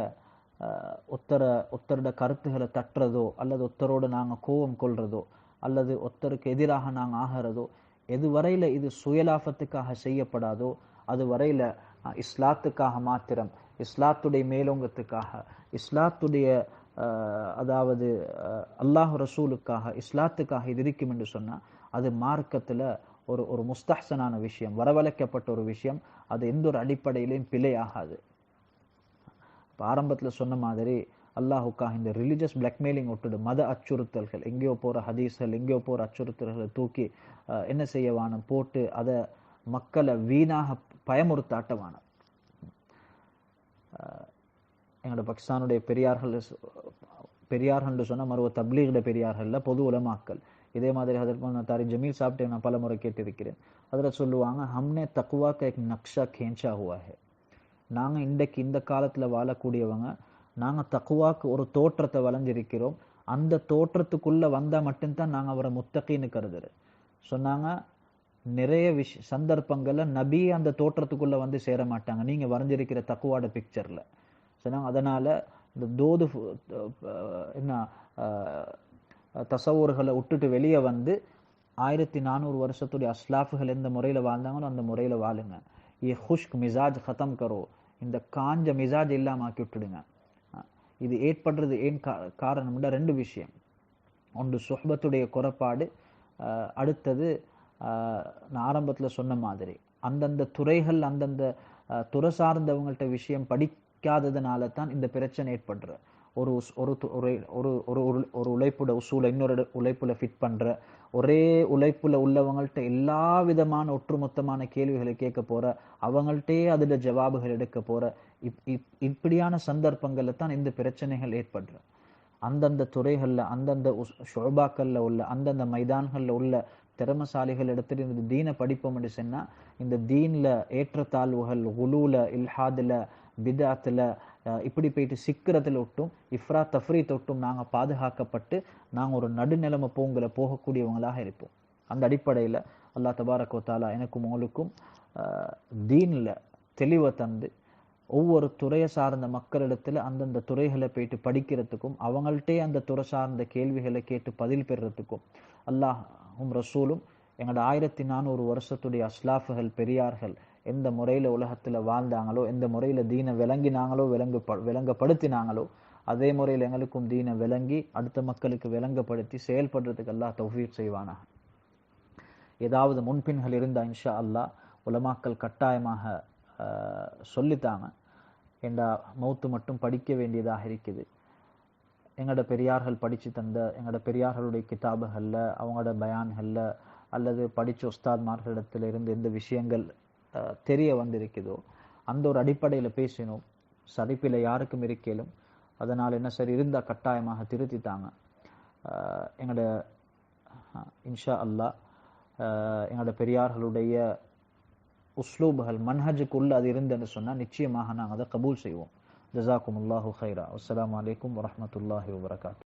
Speaker 1: ஒத்தரோட கருத்துக்களை தட்டுறதோ அல்லது ஒத்தரோட நாங்க கோபம் கொள்றதோ அல்லது ஒத்தருக்கு எதிராக நாங்க ஆகிறதோ, எதுவரையில இது சுயலாபத்துக்காக செய்யப்படாதோ அது வரையில இஸ்லாத்துக்காக மாத்திரம், இஸ்லாத்துடைய மேலோங்கத்துக்காக, இஸ்லாத்துடைய அதாவது அல்லாஹ் ரசூலுக்காக, இஸ்லாத்துக்காக இது இருக்கும் என்று சொன்னா அது மார்க்கத்துல ஒரு முஸ்தஹ்சனான விஷயம், வரவழைக்கப்பட்ட ஒரு விஷயம். அது எந்த ஒரு அடிப்படையிலையும் பிழையாகாது. ஆரம்பத்துல சொன்ன மாதிரி அல்லாஹுக்காக இந்த ரிலிஜியஸ் பிளாக்மெயிலிங் விட்டுடு, மத அச்சுறுத்தல்கள், எங்கேயோ போற ஹதீஸ்கள், எங்கேயோ போற அச்சுறுத்தல்களை தூக்கி என்ன செய்யவானம் போட்டு அதை மக்களை வீணாக பயமுறுத்தாட்டவானம். எங்களோட பாகிஸ்தானுடைய பெரியார்கள் சொன்ன மறுவ தப்லீகுடைய பெரியார்கள்ல பொது உலமாக்கள் இதே மாதிரி ஹஜரத் தாரிக் ஜமீல் சாப்பிட்டு நான் பல முறை கேட்டிருக்கிறேன். அதில் சொல்லுவாங்க, ஹம்னே தக்குவா க எக் நக்ஷா கேஞ்சா ஹுவா ஹே. நாங்க இன்றைக்கு இந்த காலத்துல வாழக்கூடியவங்க, நாங்க தக்குவாக்கு ஒரு தோற்றத்தை வளைஞ்சிருக்கிறோம். அந்த தோற்றத்துக்குள்ள வந்தா மட்டும்தான் நாங்க அவரை முத்தகின்னு கருதுறோம் சொன்னாங்க. நிறைய சந்தர்ப்பங்கள்ல நபி அந்த தோற்றத்துக்குள்ள வந்து சேர மாட்டாங்க நீங்க வரைஞ்சிருக்கிற தக்குவாட பிக்சர்ல சொன்னாங்க. அதனால இந்த தோது என்ன தசவூர்களை விட்டுட்டு வெளியே வந்து 1400 வருஷத்துடைய அஸ்லாஃபுகள் எந்த முறையில வாழ்ந்தாங்களோ அந்த முறையில வாழுங்க. ஹுஷ்க் மிசாஜ் ஹத்தம் கரோ, இந்த காஞ்ச மிசாஜ் இல்லாம ஆக்கி விட்டுடுங்க. இது ஏற்படுறது ஏன் காரணம்னா ரெண்டு விஷயம். ஒன்று சுஹ்பத்துடைய குறைபாடு, அடுத்தது நான் ஆரம்பத்தில் சொன்ன மாதிரி அந்தந்த துறைகள் அந்தந்த துறை சார்ந்தவங்கள்ட்ட விஷயம் படிக்காததுனால தான் இந்த பிரச்சனை ஏற்படுற ஒரு ஒரு ஒரு ஒரு ஒரு ஒரு உழைப்புட உசூலை இன்னொரு உழைப்புல ஃபிட் பண்ற ஒரே உழைப்புல உள்ளவங்கள்ட்ட எல்லா விதமான ஒட்டுமொத்தமான கேள்விகளை கேட்க போற அவங்கள்ட்டே அதுல ஜவாபுகள் எடுக்க போற இப்படியான சந்தர்ப்பங்கள்ல தான் இந்த பிரச்சனைகள் ஏற்படுற அந்தந்த துறைகள்ல அந்தந்த ஷோபாக்கள்ல உள்ள அந்தந்த மைதான்கள்ல உள்ள திறமசாலிகள் எடுத்துட்டு இந்த தீனை படிப்போம் என்று சொன்னா இந்த தீன்ல ஏற்றத்தாழ்வுகள் குலூல இல்ஹாதுல பிதாத்துல இப்படி போயிட்டு சிக்கிறதுல விட்டும் இஃப்ரா தஃப்ரீ தொட்டும் நாங்க பாதுகாக்கப்பட்டு நாங்க ஒரு நடுநிலைமை போகக்கூடியவங்களாக இருப்போம். அந்த அடிப்படையில அல்லாஹ் தபாரக் வ தஆலா எனக்கும் உங்களுக்கும் தீன்ல தெளிவை தந்து ஒவ்வொரு துறையை சார்ந்த மக்களிடத்துல அந்தந்த துறைகளை போயிட்டு படிக்கிறதுக்கும் அவங்கள்ட்டே அந்த துறை சார்ந்த கேள்விகளை கேட்டு பதில் பெறுறதுக்கும் அல்லாஹும் ரசூலும் எங்களோட 1400 வருஷத்துடைய அஸ்லாஃபுகள் பெரியார்கள் எந்த முறையில உலகத்துல வாழ்ந்தாங்களோ எந்த முறையில தீனை விளங்கினாங்களோ விளங்கப்படுத்தினாங்களோ அதே முறையில் எங்களுக்கும் தீனை விளங்கி அடுத்த மக்களுக்கு விளங்கப்படுத்தி செயல்படுறதுக்கு அல்லாஹ் தௌஃபீக் செய்வானா. ஏதாவது முன்பின்கள் இருந்தா இன்ஷா அல்லாஹ் உலமாக்கள் கட்டாயமாக சொல்லித்தாங்க. ஏண்டா மௌத்து மட்டும் படிக்க வேண்டியதாக இருக்குது. எங்களோட பெரியார்கள் படிச்சு தந்த எங்களோட பெரியார்களுடைய கிதாபுகள்ல அவங்களோட பயான்கள்ல அல்லது படிச்ச உஸ்தாத்மார்களிடத்துல இருந்து எந்த விஷயங்கள் தெரிய வந்திருக்குதோ அந்த ஒரு அடிப்படையில பேசினோம். சதிப்பில யாருக்கும் இருக்கலும் அதனால் என்ன சரி இருந்தா கட்டாயமாக திருத்தித்தாங்க. எங்களோட இன்ஷா அல்லாஹ் எங்களோட பெரியார்களுடைய உஸ்லூபுகள் மன்ஹஜுக்குள்ள அது இருந்துன்னு சொன்னா நிச்சயமாக நாங்கள் அதை கபூல் செய்வோம். ஜஸாக்குமுல்லாஹு கைரா. அஸ்ஸலாமு அலைக்கும் வரஹ்மத்துல்லாஹி வபரகாத்துஹு.